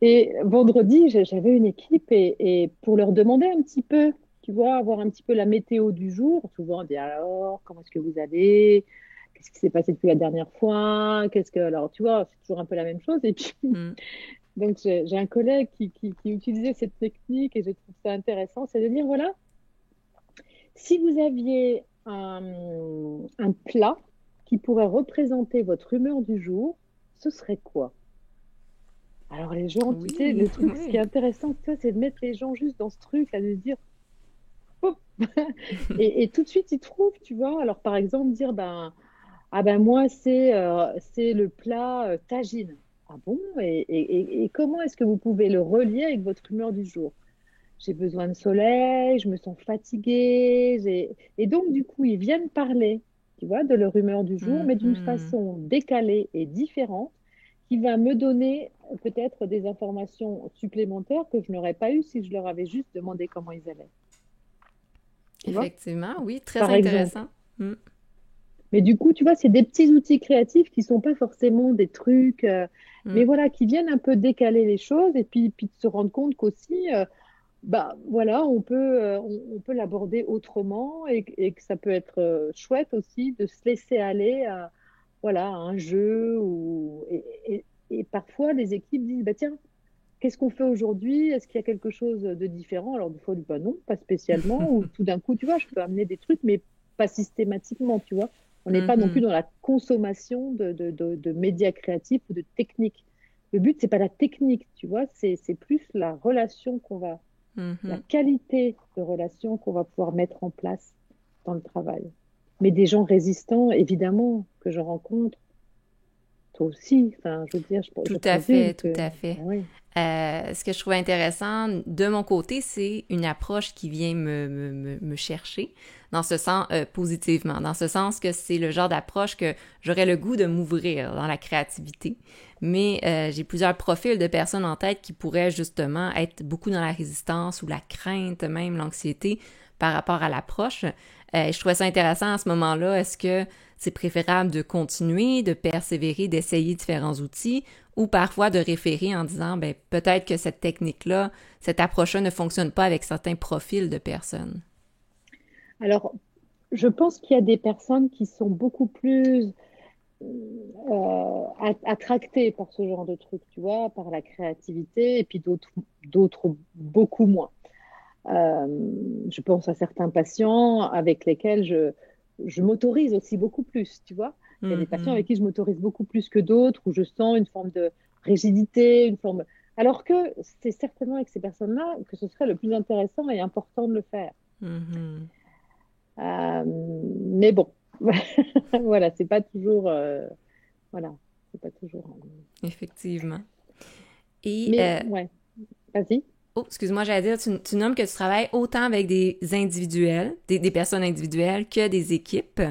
Et vendredi, j'avais une équipe et pour leur demander un petit peu, tu vois, avoir un petit peu la météo du jour, souvent on dit alors, comment est-ce que vous allez? Qu'est-ce qui s'est passé depuis la dernière fois? Alors, tu vois, c'est toujours un peu la même chose. Et puis, Mhm. donc, j'ai un collègue qui utilisait cette technique et je trouve ça intéressant, c'est de dire, voilà, si vous aviez un plat qui pourrait représenter votre humeur du jour, ce serait quoi? Alors les gens, tu sais, Oui, le truc, ce qui est oui. intéressant, tu vois, c'est de mettre les gens juste dans ce truc, là, de se dire, hop, et tout de suite, ils trouvent, tu vois. Alors par exemple, dire, ben, ah ben moi, c'est le plat tagine. Ah bon? Et comment est-ce que vous pouvez le relier avec votre humeur du jour? J'ai besoin de soleil, je me sens fatiguée. Et donc, du coup, ils viennent parler, tu vois, de leur humeur du jour, mais d'une Mhm. façon décalée et différente, qui va me donner peut-être des informations supplémentaires que je n'aurais pas eues si je leur avais juste demandé comment ils allaient, tu vois, Effectivement, oui, très par exemple. intéressant. Mhm. Mais du coup, tu vois, c'est des petits outils créatifs qui sont pas forcément des trucs, mais Mhm. voilà, qui viennent un peu décaler les choses et puis de se rendre compte qu'aussi, bah voilà, on peut l'aborder autrement et que ça peut être chouette aussi de se laisser aller à, voilà, à un jeu et parfois les équipes disent, bah tiens, qu'est-ce qu'on fait aujourd'hui? Est-ce qu'il y a quelque chose de différent? Alors des fois, on dit, bah non, pas spécialement, ou tout d'un coup, tu vois, je peux amener des trucs, mais pas systématiquement, tu vois. On n'est pas non plus Mhm. dans la consommation de médias créatifs ou de techniques. Le but, c'est pas la technique, tu vois, c'est plus la relation la Mhm. qualité de relation qu'on va pouvoir mettre en place dans le travail. Mais des gens résistants, évidemment, que je rencontre, toi aussi, enfin, je veux dire, je Tout à présume fait, que, tout à fait. ben oui. Ce que je trouve intéressant de mon côté, c'est une approche qui vient me chercher, dans ce sens, positivement, dans ce sens que c'est le genre d'approche que j'aurais le goût de m'ouvrir dans la créativité. Mais j'ai plusieurs profils de personnes en tête qui pourraient justement être beaucoup dans la résistance ou la crainte, même l'anxiété par rapport à l'approche. Je trouvais ça intéressant à ce moment-là. Est-ce que c'est préférable de continuer, de persévérer, d'essayer différents outils ou parfois de référer en disant, ben peut-être que cette technique-là, cette approche-là ne fonctionne pas avec certains profils de personnes. Alors, je pense qu'il y a des personnes qui sont beaucoup plus attractées par ce genre de truc, tu vois, par la créativité, et puis d'autres beaucoup moins. Euh, je pense à certains patients avec lesquels je m'autorise aussi beaucoup plus, tu vois. Il y a des patients avec Mhm. qui je m'autorise beaucoup plus que d'autres, où je sens une forme de rigidité, une forme. Alors que c'est certainement avec ces personnes-là que ce serait le plus intéressant et important de le faire. Mhm. Mais bon, voilà, c'est pas toujours, voilà, c'est pas toujours. Effectivement. Et, Mais ouais, vas-y. oh, excuse-moi, j'allais dire, tu nommes que tu travailles autant avec des individuels, des personnes individuelles, que des équipes.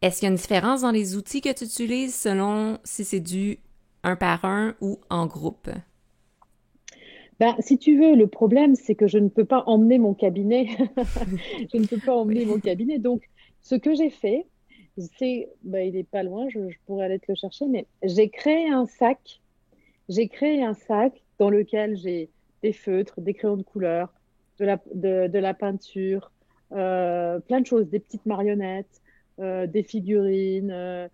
Est-ce qu'il y a une différence dans les outils que tu utilises selon si c'est du un par un ou en groupe? Ben, si tu veux, le problème, c'est que je ne peux pas emmener mon cabinet. Je ne peux pas emmener mon Oui. cabinet. Donc, ce que j'ai fait, c'est, ben, il n'est pas loin, je pourrais aller te le chercher, mais j'ai créé un sac. J'ai créé un sac dans lequel j'ai des feutres, des crayons de couleur, de la peinture, plein de choses, des petites marionnettes, des figurines,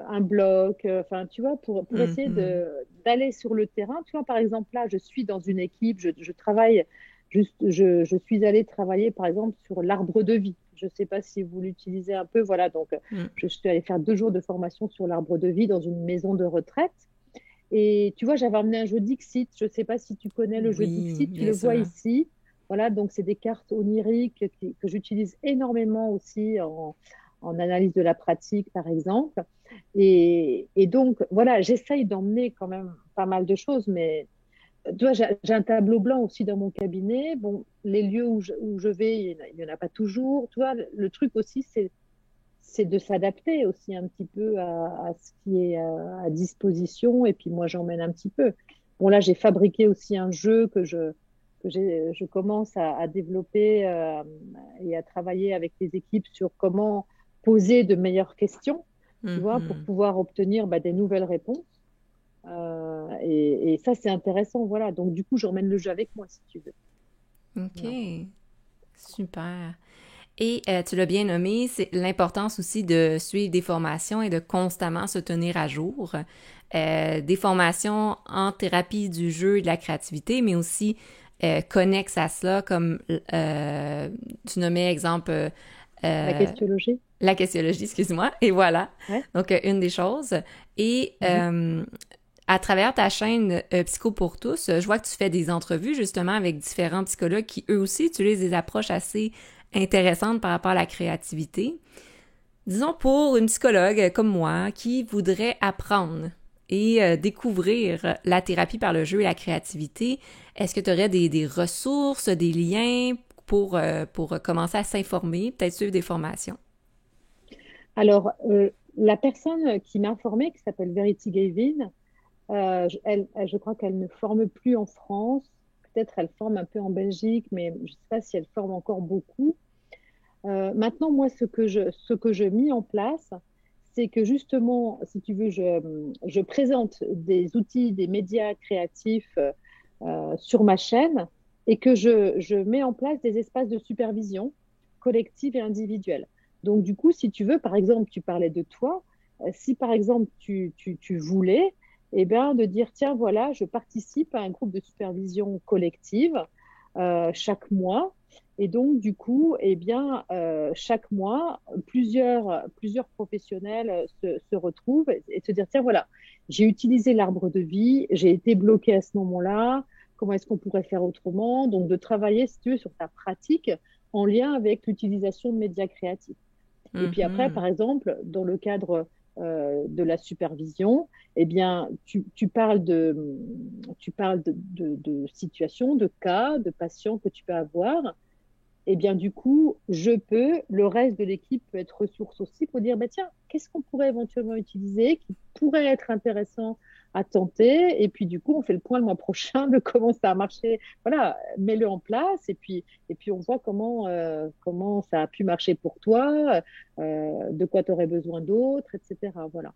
un bloc, enfin, tu vois, pour essayer Mhm. d'aller sur le terrain. Tu vois, par exemple, là, je suis dans une équipe, je travaille, je suis allée travailler, par exemple, sur l'arbre de vie. Je ne sais pas si vous l'utilisez un peu, voilà, donc Mm. je suis allée faire 2 jours de formation sur l'arbre de vie dans une maison de retraite. Et tu vois, j'avais emmené un jeu Dixit. Je ne sais pas si tu connais le jeu Oui, Dixit. Tu bien le vois sûr. ici. Voilà, donc c'est des cartes oniriques que j'utilise énormément aussi en analyse de la pratique, par exemple. Et donc, voilà, j'essaye d'emmener quand même pas mal de choses, mais tu vois, j'ai un tableau blanc aussi dans mon cabinet. Bon, les lieux où je vais, il n'y en a pas toujours. Tu vois, le truc aussi, c'est de s'adapter aussi un petit peu à ce qui est à disposition. Et puis moi, j'emmène un petit peu. Bon, là, j'ai fabriqué aussi un jeu je commence à développer et à travailler avec les équipes sur comment poser de meilleures questions, tu vois, pour Mhm. pouvoir obtenir bah, des nouvelles réponses. Et ça, c'est intéressant, voilà. Donc, du coup, j'emmène le jeu avec moi, si tu veux. OK. Voilà. Super. Et tu l'as bien nommé, c'est l'importance aussi de suivre des formations et de constamment se tenir à jour. Des formations en thérapie du jeu et de la créativité, mais aussi connexes à cela, comme tu nommais exemple La euh, questionologie? la cassiologie, excuse-moi, et voilà. Ouais. Donc, une des choses. Et Mhm. à travers ta chaîne Psycho pour tous, je vois que tu fais des entrevues justement avec différents psychologues qui eux aussi utilisent des approches assez intéressantes par rapport à la créativité. Disons pour une psychologue comme moi qui voudrait apprendre et découvrir la thérapie par le jeu et la créativité, est-ce que tu aurais des ressources, des liens pour commencer à s'informer, peut-être suivre des formations? Alors, la personne qui m'a formée, qui s'appelle Verity Gavin, je crois qu'elle ne forme plus en France. Peut-être elle forme un peu en Belgique, mais je ne sais pas si elle forme encore beaucoup. Maintenant, moi, ce que je mis en place, c'est que justement, si tu veux, je présente des outils, des médias créatifs sur ma chaîne et que je mets en place des espaces de supervision collective et individuelle. Donc, du coup, si tu veux, par exemple, tu parlais de toi, si par exemple tu voulais, eh bien, de dire, tiens, voilà, je participe à un groupe de supervision collective chaque mois. Et donc, du coup, eh bien, chaque mois, plusieurs professionnels se retrouvent et se dire, tiens, voilà, j'ai utilisé l'arbre de vie, j'ai été bloqué à ce moment-là, comment est-ce qu'on pourrait faire autrement? Donc, de travailler, si tu veux, sur ta pratique en lien avec l'utilisation de médias créatifs. Et puis après, Mhm. par exemple, dans le cadre de la supervision, eh bien, tu parles de situations, de cas, de patients que tu peux avoir. Eh bien, du coup, le reste de l'équipe peut être ressource aussi pour dire, bah, tiens, qu'est-ce qu'on pourrait éventuellement utiliser qui pourrait être intéressant à tenter? Et puis, du coup, on fait le point le mois prochain de comment ça a marché. Voilà, mets-le en place et puis on voit comment ça a pu marcher pour toi, de quoi tu aurais besoin d'autre, etc. Voilà.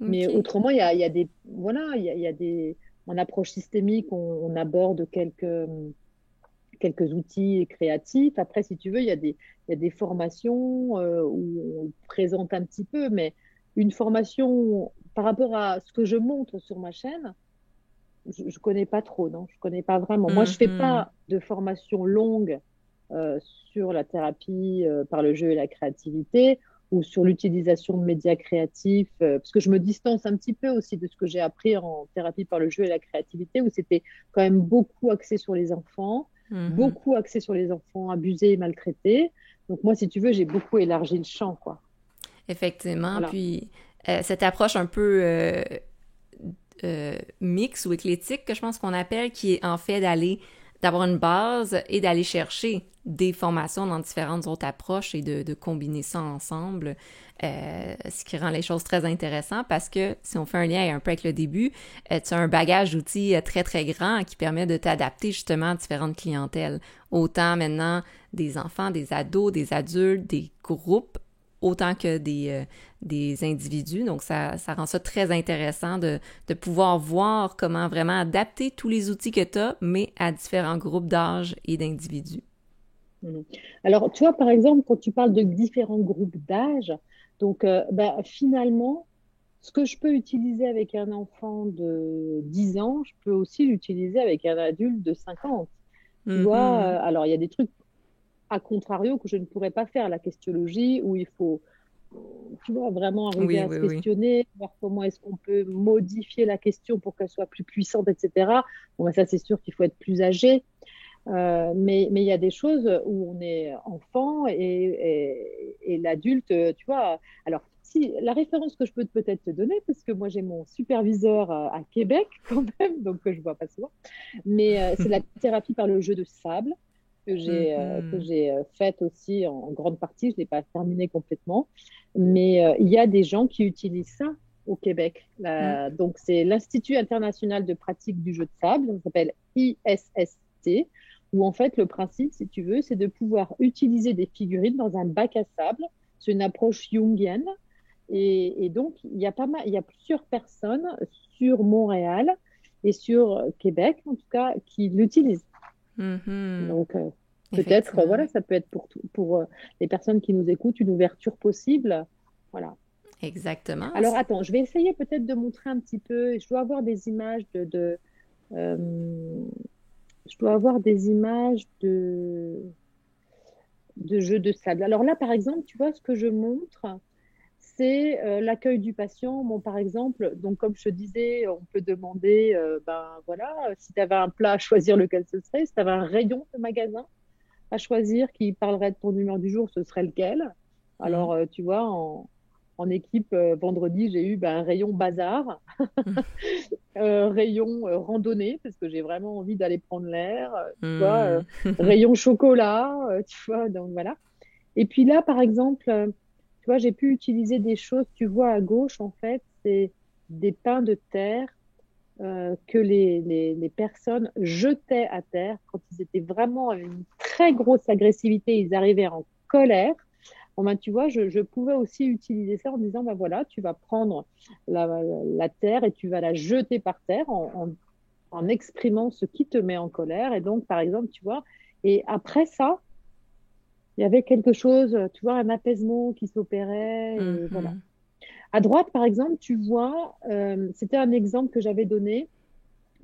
Mais OK. autrement, il y a des, voilà, il y a des, en approche systémique, on aborde quelques outils créatifs. Après, si tu veux, il y a des formations où on présente un petit peu, mais une formation par rapport à ce que je montre sur ma chaîne, je connais pas trop, non, je connais pas vraiment. Moi, je fais Mhm. pas de formation longue sur la thérapie par le jeu et la créativité ou sur l'utilisation de médias créatifs, parce que je me distance un petit peu aussi de ce que j'ai appris en thérapie par le jeu et la créativité, où c'était quand même Mhm. beaucoup axé sur les enfants abusés et maltraités. Donc moi, si tu veux, j'ai beaucoup élargi le champ, quoi. Effectivement. Voilà. Puis, cette approche un peu mix ou éclectique, que je pense qu'on appelle, qui est en fait d'avoir une base et d'aller chercher des formations dans différentes autres approches et de combiner ça ensemble, ce qui rend les choses très intéressantes parce que si on fait un lien un peu avec le début, tu as un bagage d'outils très très grand qui permet de t'adapter justement à différentes clientèles. Autant maintenant des enfants, des ados, des adultes, des groupes, autant que des individus. Donc, ça rend ça très intéressant de pouvoir voir comment vraiment adapter tous les outils que tu as, mais à différents groupes d'âge et d'individus. Mhm. Alors, tu vois, par exemple, quand tu parles de différents groupes d'âge, donc finalement, ce que je peux utiliser avec un enfant de 10 ans, je peux aussi l'utiliser avec un adulte de 50. Tu vois, Mhm. alors il y a des trucs à contrario que je ne pourrais pas faire, la questiologie, où il faut, tu vois, vraiment arriver Oui, à se oui, oui. questionner, voir comment est-ce qu'on peut modifier la question pour qu'elle soit plus puissante, etc. Bon, ben, ça, c'est sûr qu'il faut être plus âgé. Mais il y a des choses où on est enfant et l'adulte, tu vois. Alors, si, la référence que je peux peut-être te donner, parce que moi j'ai mon superviseur à Québec quand même, donc que je vois pas souvent, mais c'est la thérapie par le jeu de sable que Mhm. j'ai faite aussi en grande partie. Je l'ai pas terminée complètement, mais il y a des gens qui utilisent ça au Québec. Mhm. Donc c'est l'Institut international de pratique du jeu de sable, ça s'appelle ISST, où en fait le principe, si tu veux, c'est de pouvoir utiliser des figurines dans un bac à sable. C'est une approche jungienne. Et donc, il y a pas mal, il y a plusieurs personnes sur Montréal et sur Québec, en tout cas, qui l'utilisent. Mhm. Donc, peut-être, Effectivement. voilà, ça peut être pour les personnes qui nous écoutent une ouverture possible. Voilà. Exactement. Alors, attends, je vais essayer peut-être de montrer un petit peu. Je dois avoir des images euh, je dois avoir des images de jeux de sable. Alors là, par exemple, tu vois, ce que je montre, c'est l'accueil du patient. Bon, par exemple, donc comme je te disais, on peut demander, ben voilà, si tu avais un plat à choisir, lequel ce serait. Si tu avais un rayon de magasin à choisir qui parlerait de ton humeur du jour, ce serait lequel? Mhm. Alors, tu vois, en équipe, vendredi, j'ai eu ben, un rayon bazar, rayon randonnée, parce que j'ai vraiment envie d'aller prendre l'air, tu vois, Mhm. rayon chocolat, tu vois, donc voilà. Et puis là, par exemple, tu vois, j'ai pu utiliser des choses, tu vois, à gauche, en fait, c'est des pains de terre que les personnes jetaient à terre quand ils étaient vraiment à une très grosse agressivité, ils arrivaient en colère. Bon, ben, tu vois, je pouvais aussi utiliser ça en disant, ben voilà, tu vas prendre la terre et tu vas la jeter par terre en exprimant ce qui te met en colère. Et donc, par exemple, tu vois, et après ça, il y avait quelque chose, tu vois, un apaisement qui s'opérait, et voilà. Mhm. À droite, par exemple, tu vois, c'était un exemple que j'avais donné,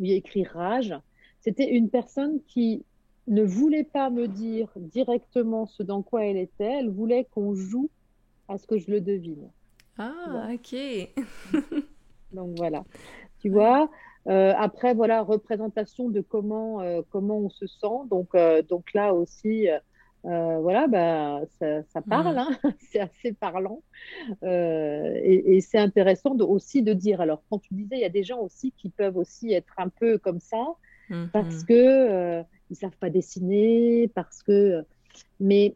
où il y a écrit rage. C'était une personne qui ne voulait pas me dire directement ce dans quoi elle était, elle voulait qu'on joue à ce que je le devine, tu vois. Ah, OK. Donc voilà, tu Ouais. vois. Après, voilà, représentation de comment on se sent. Donc là aussi, voilà, bah, ça parle, Mhm. hein, c'est assez parlant. Et c'est intéressant aussi de dire. Alors, quand tu disais, il y a des gens aussi qui peuvent aussi être un peu comme ça parce Mhm. que ils savent pas dessiner, parce que. Mais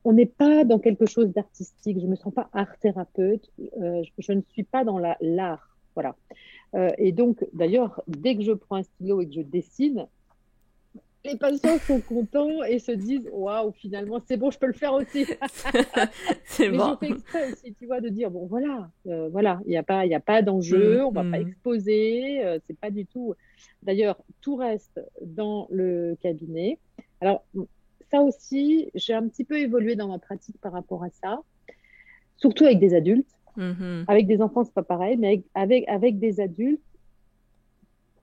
on n'est pas dans quelque chose d'artistique. Je me sens pas art thérapeute. Je ne suis pas dans l'art. Voilà. Et donc, d'ailleurs, dès que je prends un stylo et que je dessine, les patients sont contents et se disent, waouh, finalement, c'est bon, je peux le faire aussi. C'est Mais je bon. fais exprès aussi, tu vois, de dire, bon, voilà, il y a pas d'enjeu, on va pas Mhm. exposer, c'est pas du tout. D'ailleurs, tout reste dans le cabinet. Alors, ça aussi, j'ai un petit peu évolué dans ma pratique par rapport à ça, surtout avec des adultes. Mhm. Avec des enfants, c'est pas pareil, mais avec des adultes,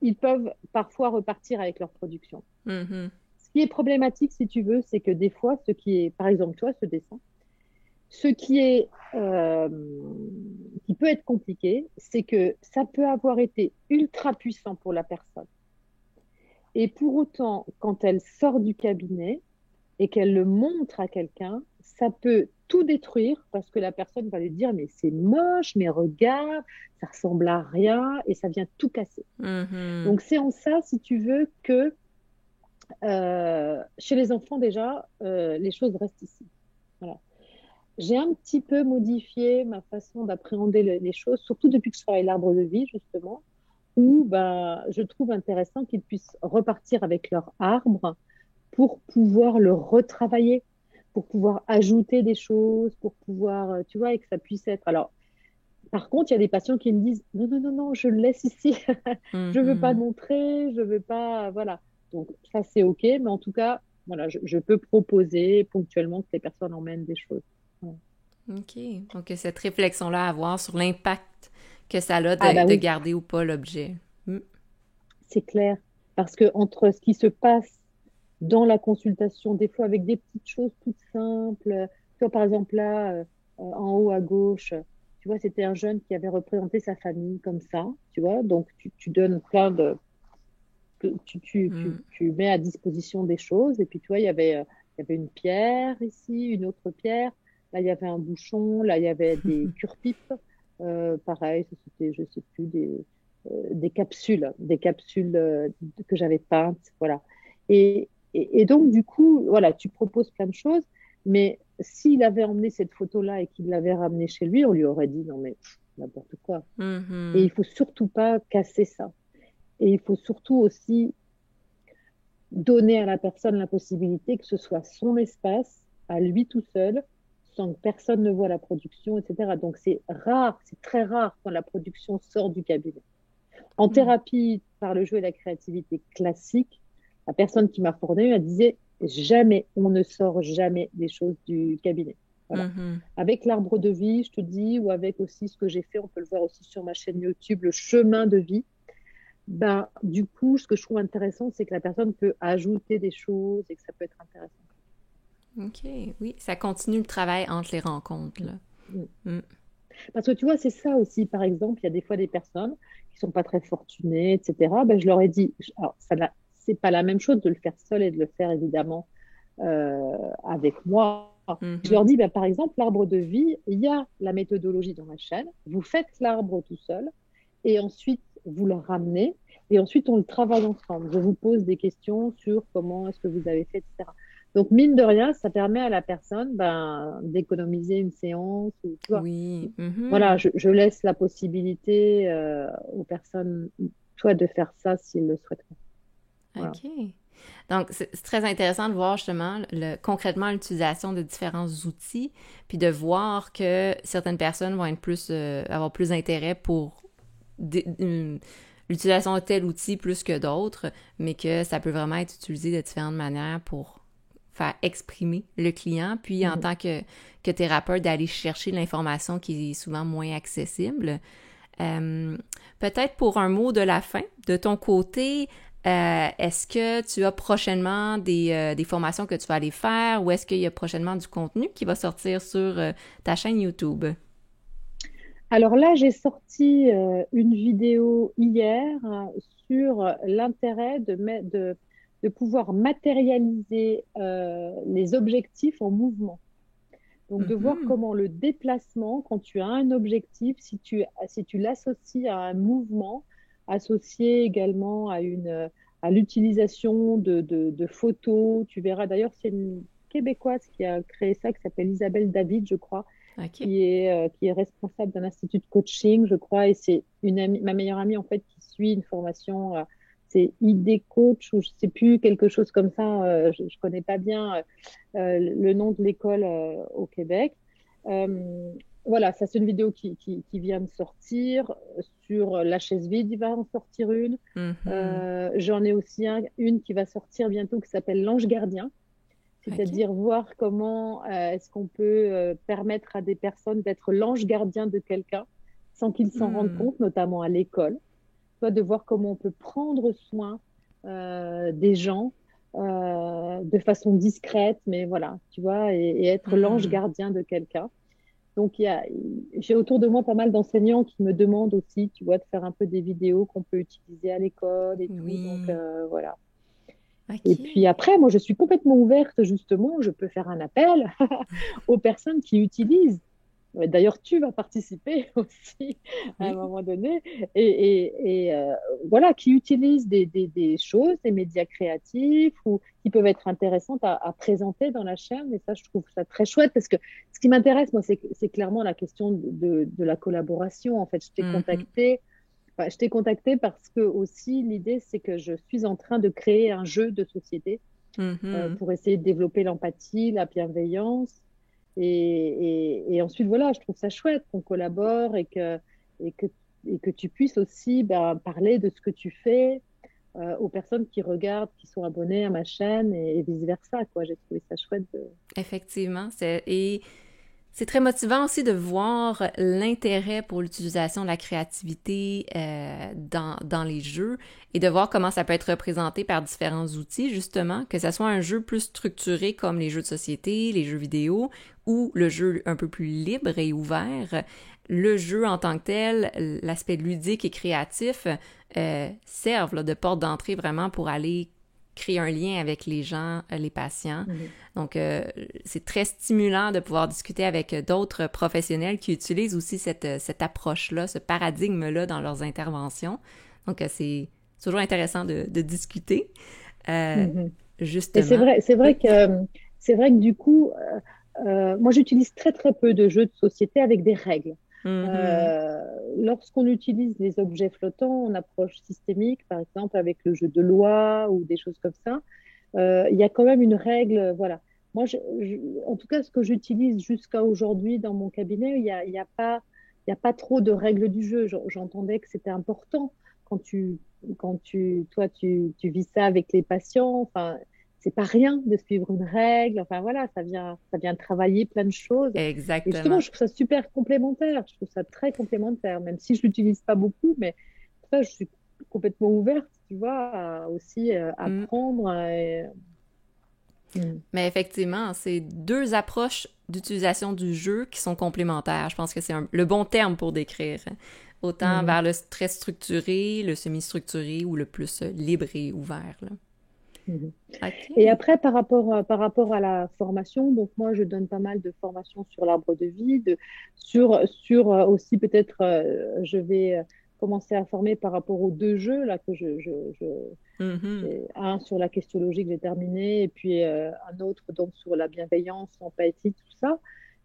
ils peuvent parfois repartir avec leur production. Mhm. Ce qui est problématique, si tu veux, c'est que des fois, ce qui est, par exemple, toi, ce dessin, ce qui est, qui peut être compliqué, c'est que ça peut avoir été ultra puissant pour la personne. Et pour autant, quand elle sort du cabinet et qu'elle le montre à quelqu'un, ça peut tout détruire parce que la personne va lui dire, mais c'est moche, mais regarde, ça ressemble à rien et ça vient tout casser. Mhm. Donc, c'est en ça, si tu veux, que chez les enfants, déjà, les choses restent ici. Voilà. J'ai un petit peu modifié ma façon d'appréhender les choses, surtout depuis que je travaille l'arbre de vie, justement, où ben, je trouve intéressant qu'ils puissent repartir avec leur arbre pour pouvoir le retravailler, pour pouvoir ajouter des choses, pour pouvoir, tu vois, et que ça puisse être. Alors, par contre, il y a des patients qui me disent, non, non, non, non, je le laisse ici, je veux pas le Mhm. montrer, je veux pas, voilà. Donc, ça, c'est OK, mais en tout cas, voilà, je peux proposer ponctuellement que les personnes emmènent des choses. Voilà. OK. Donc, cette réflexion-là à avoir sur l'impact que ça a Ah bah de oui, garder ou pas l'objet. Mm. c'est clair. Parce que entre ce qui se passe dans la consultation, des fois avec des petites choses toutes simples, tu vois, par exemple là, en haut à gauche, tu vois, c'était un jeune qui avait représenté sa famille comme ça, tu vois, donc tu donnes plein de, Mm. tu mets à disposition des choses, et puis tu vois, il y avait une pierre ici, une autre pierre, là il y avait un bouchon, là il y avait des cure-pipes, pareil, ça, c'était, je sais plus, des capsules que j'avais peintes, voilà. Et donc, du coup, voilà, tu proposes plein de choses, mais s'il avait emmené cette photo-là et qu'il l'avait ramenée chez lui, on lui aurait dit non, mais n'importe quoi. Et il Mhm. faut surtout pas casser ça. Et il faut surtout aussi donner à la personne la possibilité que ce soit son espace, à lui tout seul, sans que personne ne voit la production, etc. Donc, c'est rare, c'est très rare quand la production sort du cabinet. En Mm. thérapie par le jeu et la créativité classique, la personne qui m'a formée, elle disait jamais, on ne sort jamais des choses du cabinet. Voilà. Mhm. Avec l'arbre de vie, je te dis, ou avec aussi ce que j'ai fait, on peut le voir aussi sur ma chaîne YouTube, le chemin de vie. Ben, du coup, ce que je trouve intéressant, c'est que la personne peut ajouter des choses et que ça peut être intéressant. OK. Oui, ça continue le travail entre les rencontres, là. Mm. Mm. Parce que tu vois, c'est ça aussi, par exemple, il y a des fois des personnes qui sont pas très fortunées, etc. Ben, je leur ai dit, alors, c'est pas la même chose de le faire seul et de le faire évidemment avec moi. Je Mhm. leur dis, ben, par exemple, l'arbre de vie, il y a la méthodologie dans ma chaîne. Vous faites l'arbre tout seul et ensuite vous le ramenez et ensuite on le travaille ensemble. Je vous pose des questions sur comment est-ce que vous avez fait, etc. Donc, mine de rien, ça permet à la personne ben, d'économiser une séance ou tu vois. Oui. Voilà, Mhm. je laisse la possibilité aux personnes, toi, de faire ça s'ils le souhaitent. Voilà. OK. Donc, c'est très intéressant de voir justement concrètement l'utilisation de différents outils, puis de voir que certaines personnes vont être plus, avoir plus d'intérêt pour l'utilisation de tel outil plus que d'autres, mais que ça peut vraiment être utilisé de différentes manières pour faire exprimer le client, puis en Mhm. tant que thérapeute, d'aller chercher l'information qui est souvent moins accessible. Euh, Peut-être pour un mot de la fin, de ton côté, est-ce que tu as prochainement des formations que tu vas aller faire ou est-ce qu'il y a prochainement du contenu qui va sortir sur ta chaîne YouTube? Alors là, j'ai sorti une vidéo hier sur l'intérêt de pouvoir matérialiser les objectifs en mouvement. Donc, de voir Mhm. comment le déplacement, quand tu as un objectif, si tu l'associes à un mouvement, associé également à l'utilisation de photos, tu verras d'ailleurs, c'est une Québécoise qui a créé ça, qui s'appelle Isabelle David, je crois, OK. qui est responsable d'un institut de coaching, je crois, et c'est une amie, ma meilleure amie, en fait, qui suit une formation, c'est ID Coach, ou je sais plus, quelque chose comme ça, je connais pas bien le nom de l'école au Québec. Euh, voilà, ça c'est une vidéo qui vient de sortir. Sur la chaise vide, il va en sortir une. Mhm. J'en ai aussi une qui va sortir bientôt qui s'appelle L'Ange Gardien, OK. c'est-à-dire voir comment est-ce qu'on peut permettre à des personnes d'être l'ange gardien de quelqu'un sans qu'ils s'en rendent Hmm. compte, notamment à l'école. Soit de voir comment on peut prendre soin des gens de façon discrète, mais voilà, tu vois, et être l'ange Hmm. gardien de quelqu'un. Donc, j'ai autour de moi pas mal d'enseignants qui me demandent aussi, tu vois, de faire un peu des vidéos qu'on peut utiliser à l'école et tout. Donc, Oui. voilà. Et OK. puis après, moi, je suis complètement ouverte, justement, je peux faire un appel aux personnes qui utilisent. D'ailleurs, tu vas participer aussi à un Oui. moment donné, voilà, qui utilisent des choses, des médias créatifs ou qui peuvent être intéressantes à présenter dans la chaîne. Et ça, je trouve ça très chouette parce que ce qui m'intéresse, moi, c'est clairement la question de la collaboration. En fait, Mhm. je t'ai contacté parce que aussi l'idée, c'est que je suis en train de créer un jeu de société Mhm. pour essayer de développer l'empathie, la bienveillance. Et ensuite, voilà, je trouve ça chouette qu'on collabore et que, et que tu puisses aussi ben, parler de ce que tu fais aux personnes qui regardent, qui sont abonnées à ma chaîne et vice-versa, quoi. J'ai trouvé ça chouette de... Effectivement. Et c'est très motivant aussi de voir l'intérêt pour l'utilisation de la créativité dans les jeux et de voir comment ça peut être représenté par différents outils, justement, que ce soit un jeu plus structuré comme les jeux de société, les jeux vidéo, ou le jeu un peu plus libre et ouvert. Le jeu en tant que tel, l'aspect ludique et créatif, servent là, de porte d'entrée vraiment pour aller créer un lien avec les gens, les patients. Mhm. Donc, c'est très stimulant de pouvoir discuter avec d'autres professionnels qui utilisent aussi cette approche-là, ce paradigme-là dans leurs interventions. Donc, c'est toujours intéressant de discuter, euh, Mhm. Et justement. Oui. c'est vrai que du coup, moi j'utilise très très peu de jeux de société avec des règles. Mhm. Euh, Lorsqu'on utilise les objets flottants en approche systémique, par exemple avec le jeu de loi ou des choses comme ça, il y a quand même une règle. Voilà. Moi, en tout cas, ce que j'utilise jusqu'à aujourd'hui dans mon cabinet, il y a pas trop de règles du jeu. J'entendais que c'était important quand toi, tu vis ça avec les patients. Enfin, c'est pas rien de suivre une règle. Enfin, voilà, ça vient travailler plein de choses. Et justement, Exactement. je trouve ça super complémentaire. Je trouve ça très complémentaire, même si je l'utilise pas beaucoup, mais ça, je suis complètement ouverte, tu vois, à aussi Mm. apprendre. Mm. Mais effectivement, c'est deux approches d'utilisation du jeu qui sont complémentaires. Je pense que c'est le bon terme pour décrire. Autant Mhm. vers le très structuré, le semi-structuré ou le plus libre et ouvert. Là. Mhm. Et OK. après, par rapport à la formation, donc moi, je donne pas mal de formations sur l'arbre de vie, sur aussi peut-être, je vais commencer à former par rapport aux deux jeux là que Mhm. j'ai un sur la questionologie que j'ai terminé et puis un autre donc sur la bienveillance, l'empathie, tout ça.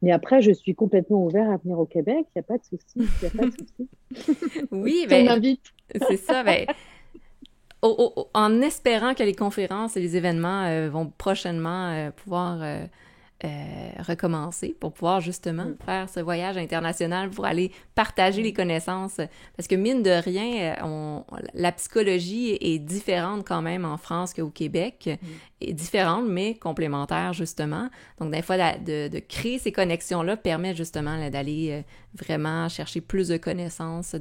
Mais après, je suis complètement ouvert à venir au Québec, il n'y a pas de souci, il n'y a pas de souci. Oui, Si on ben, m'invite. c'est ça. Ben, en espérant que les conférences et les événements vont prochainement pouvoir recommencer pour pouvoir justement Mm. faire ce voyage international pour aller partager les Mm. connaissances. Parce que mine de rien, la psychologie est différente quand même en France qu'au Québec. Mm. Est différente, mais complémentaire justement. Donc des fois, de créer ces connexions-là permet justement là, d'aller vraiment chercher plus de connaissances,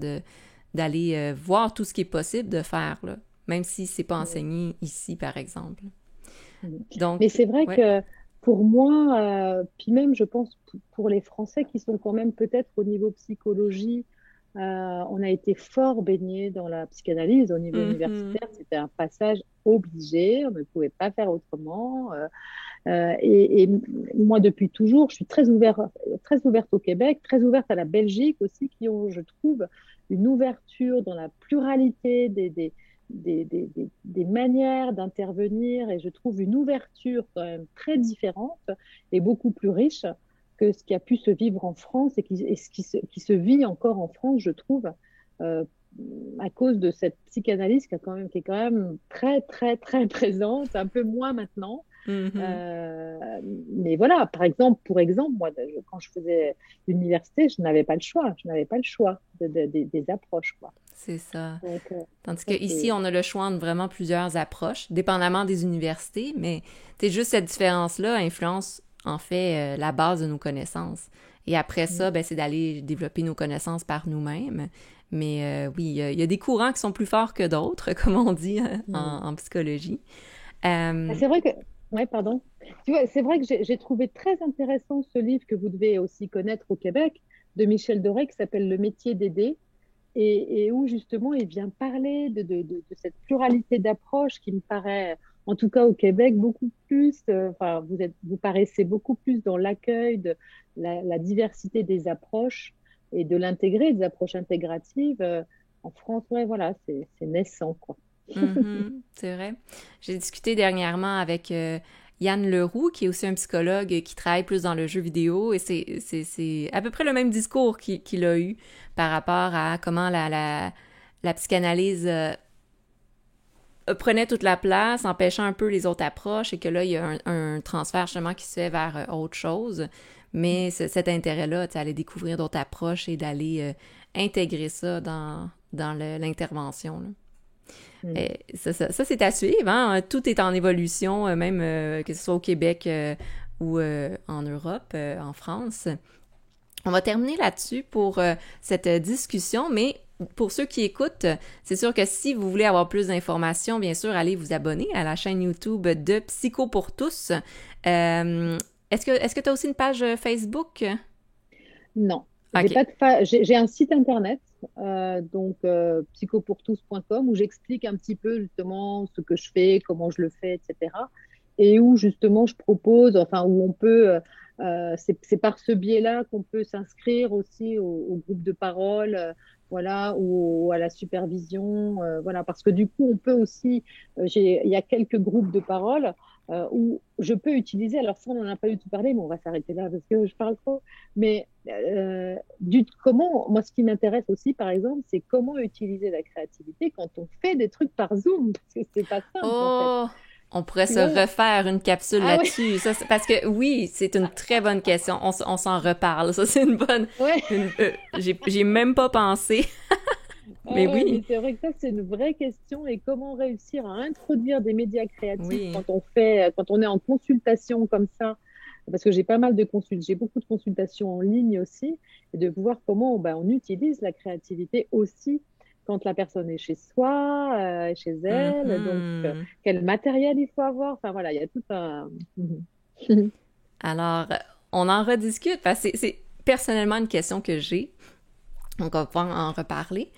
d'aller voir tout ce qui est possible de faire, là, même si c'est pas Mm. enseigné ici, par exemple. Mhm. Mais Donc, c'est vrai ouais. que pour moi, puis même je pense pour les Français qui sont quand même peut-être au niveau psychologie, on a été fort baignés dans la psychanalyse au niveau Mhm. universitaire. C'était un passage obligé, on ne pouvait pas faire autrement. Et moi, depuis toujours, je suis très ouverte au Québec, très ouverte à la Belgique aussi, qui ont, je trouve, une ouverture dans la pluralité des manières d'intervenir. Et je trouve une ouverture quand même très différente et beaucoup plus riche que ce qui a pu se vivre en France et ce qui se vit encore en France, je trouve. Euh, à cause de cette psychanalyse qui est quand même très, très, très présente, un peu moins maintenant, Mhm. euh, mais voilà, pour exemple, moi, quand je faisais l'université, je n'avais pas le choix. Je n'avais pas le choix des approches, quoi. C'est ça. Donc, Tandis ça, qu'ici, c'est... on a le choix entre vraiment plusieurs approches, dépendamment des universités, mais c'est juste cette différence-là influence en fait la base de nos connaissances. Et après ça, ben, c'est d'aller développer nos connaissances par nous-mêmes. Mais oui, il y a des courants qui sont plus forts que d'autres, comme on dit Mm. en psychologie. Ah, Euh, c'est vrai que... Ouais, pardon. Tu vois, c'est vrai que j'ai trouvé très intéressant ce livre que vous devez aussi connaître au Québec, de Michel Doré, qui s'appelle Le métier d'aider, et où justement il vient parler de cette pluralité d'approches qui me paraît en tout cas au Québec, beaucoup plus, enfin, vous paraissez beaucoup plus dans l'accueil de la diversité des approches et de l'intégrer, des approches intégratives. En France, ouais, voilà, c'est naissant, quoi. Mhm, c'est vrai. J'ai discuté dernièrement avec Yann Leroux, qui est aussi un psychologue qui travaille plus dans le jeu vidéo, et c'est à peu près le même discours qu'il a eu par rapport à comment la psychanalyse prenait toute la place, empêchant un peu les autres approches, et que là, il y a un transfert justement qui se fait vers autre chose. Mais cet intérêt-là, tu sais, aller découvrir d'autres approches et d'aller intégrer ça dans l'intervention, là. Mm. Ça, c'est à suivre, hein? Tout est en évolution, même que ce soit au Québec ou en Europe, en France. On va terminer là-dessus pour cette discussion, mais pour ceux qui écoutent, c'est sûr que si vous voulez avoir plus d'informations, bien sûr, allez vous abonner à la chaîne YouTube de Psycho pour tous. Est-ce que tu as aussi une page Facebook? Non, j'ai OK. pas j'ai un site internet, donc psychopourtous.com, où j'explique un petit peu justement ce que je fais, comment je le fais, etc. Et où justement je propose, enfin où on peut, c'est par ce biais-là qu'on peut s'inscrire aussi au groupe de parole, voilà, ou à la supervision, voilà, parce que du coup on peut aussi, il y a quelques groupes de parole où je peux utiliser, alors ça on n'en a pas du tout parlé, mais on va s'arrêter là parce que je parle trop, mais comment, moi, ce qui m'intéresse aussi, par exemple, c'est comment utiliser la créativité quand on fait des trucs par Zoom, parce que c'est pas simple, en fait. Oh, on pourrait Tu se vois? refaire une capsule Ah ouais, là-dessus. Ça, parce que oui, c'est une très bonne question. On s'en reparle. Ça, c'est une bonne. ouais, J'ai même pas pensé. Mais ouais, mais oui, c'est vrai que ça, c'est une vraie question. Et comment réussir à introduire des médias créatifs oui. quand on est en consultation comme ça, parce que j'ai pas mal de j'ai beaucoup de consultations en ligne aussi, et de voir comment ben, on utilise la créativité aussi quand la personne est chez soi, chez elle, donc Mhm. quel matériel il faut avoir. Enfin voilà, il y a tout un. Alors, on en rediscute parce que c'est personnellement une question que j'ai. Donc, on va pouvoir en reparler.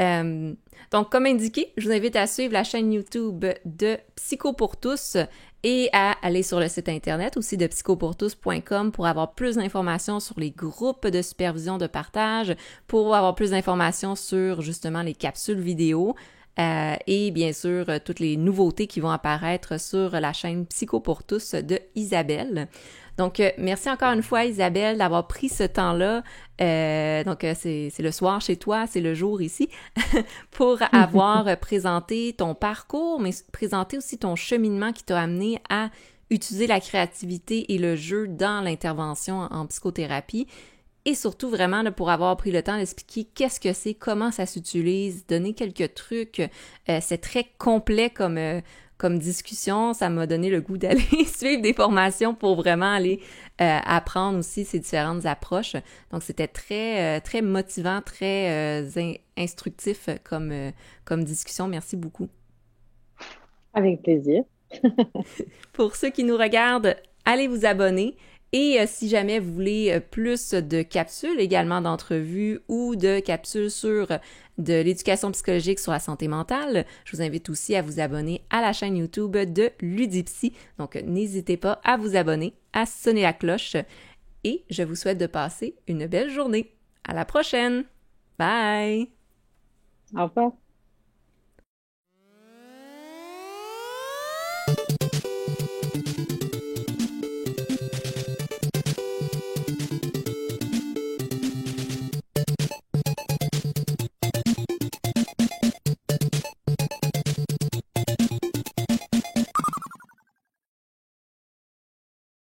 Euh, donc, comme indiqué, je vous invite à suivre la chaîne YouTube de Psycho pour tous et à aller sur le site internet aussi de psychopourtous.com pour avoir plus d'informations sur les groupes de supervision de partage, pour avoir plus d'informations sur justement les capsules vidéo et bien sûr toutes les nouveautés qui vont apparaître sur la chaîne Psycho pour tous de Isabelle. Donc, merci encore une fois, Isabelle, d'avoir pris ce temps-là. Donc, c'est le soir chez toi, c'est le jour ici, pour avoir présenté ton parcours, mais présenté aussi ton cheminement qui t'a amené à utiliser la créativité et le jeu dans l'intervention en psychothérapie. Et surtout, vraiment, là, pour avoir pris le temps d'expliquer qu'est-ce que c'est, comment ça s'utilise, donner quelques trucs. C'est très complet comme discussion. Ça m'a donné le goût d'aller suivre des formations pour vraiment aller apprendre aussi ces différentes approches. Donc, c'était très motivant, très instructif comme discussion. Merci beaucoup. Avec plaisir. Pour ceux qui nous regardent, allez vous abonner. Et si jamais vous voulez plus de capsules également d'entrevues ou de capsules sur de l'éducation psychologique sur la santé mentale, je vous invite aussi à vous abonner à la chaîne YouTube de Ludipsy. Donc n'hésitez pas à vous abonner, à sonner la cloche et je vous souhaite de passer une belle journée. À la prochaine! Bye! Au revoir.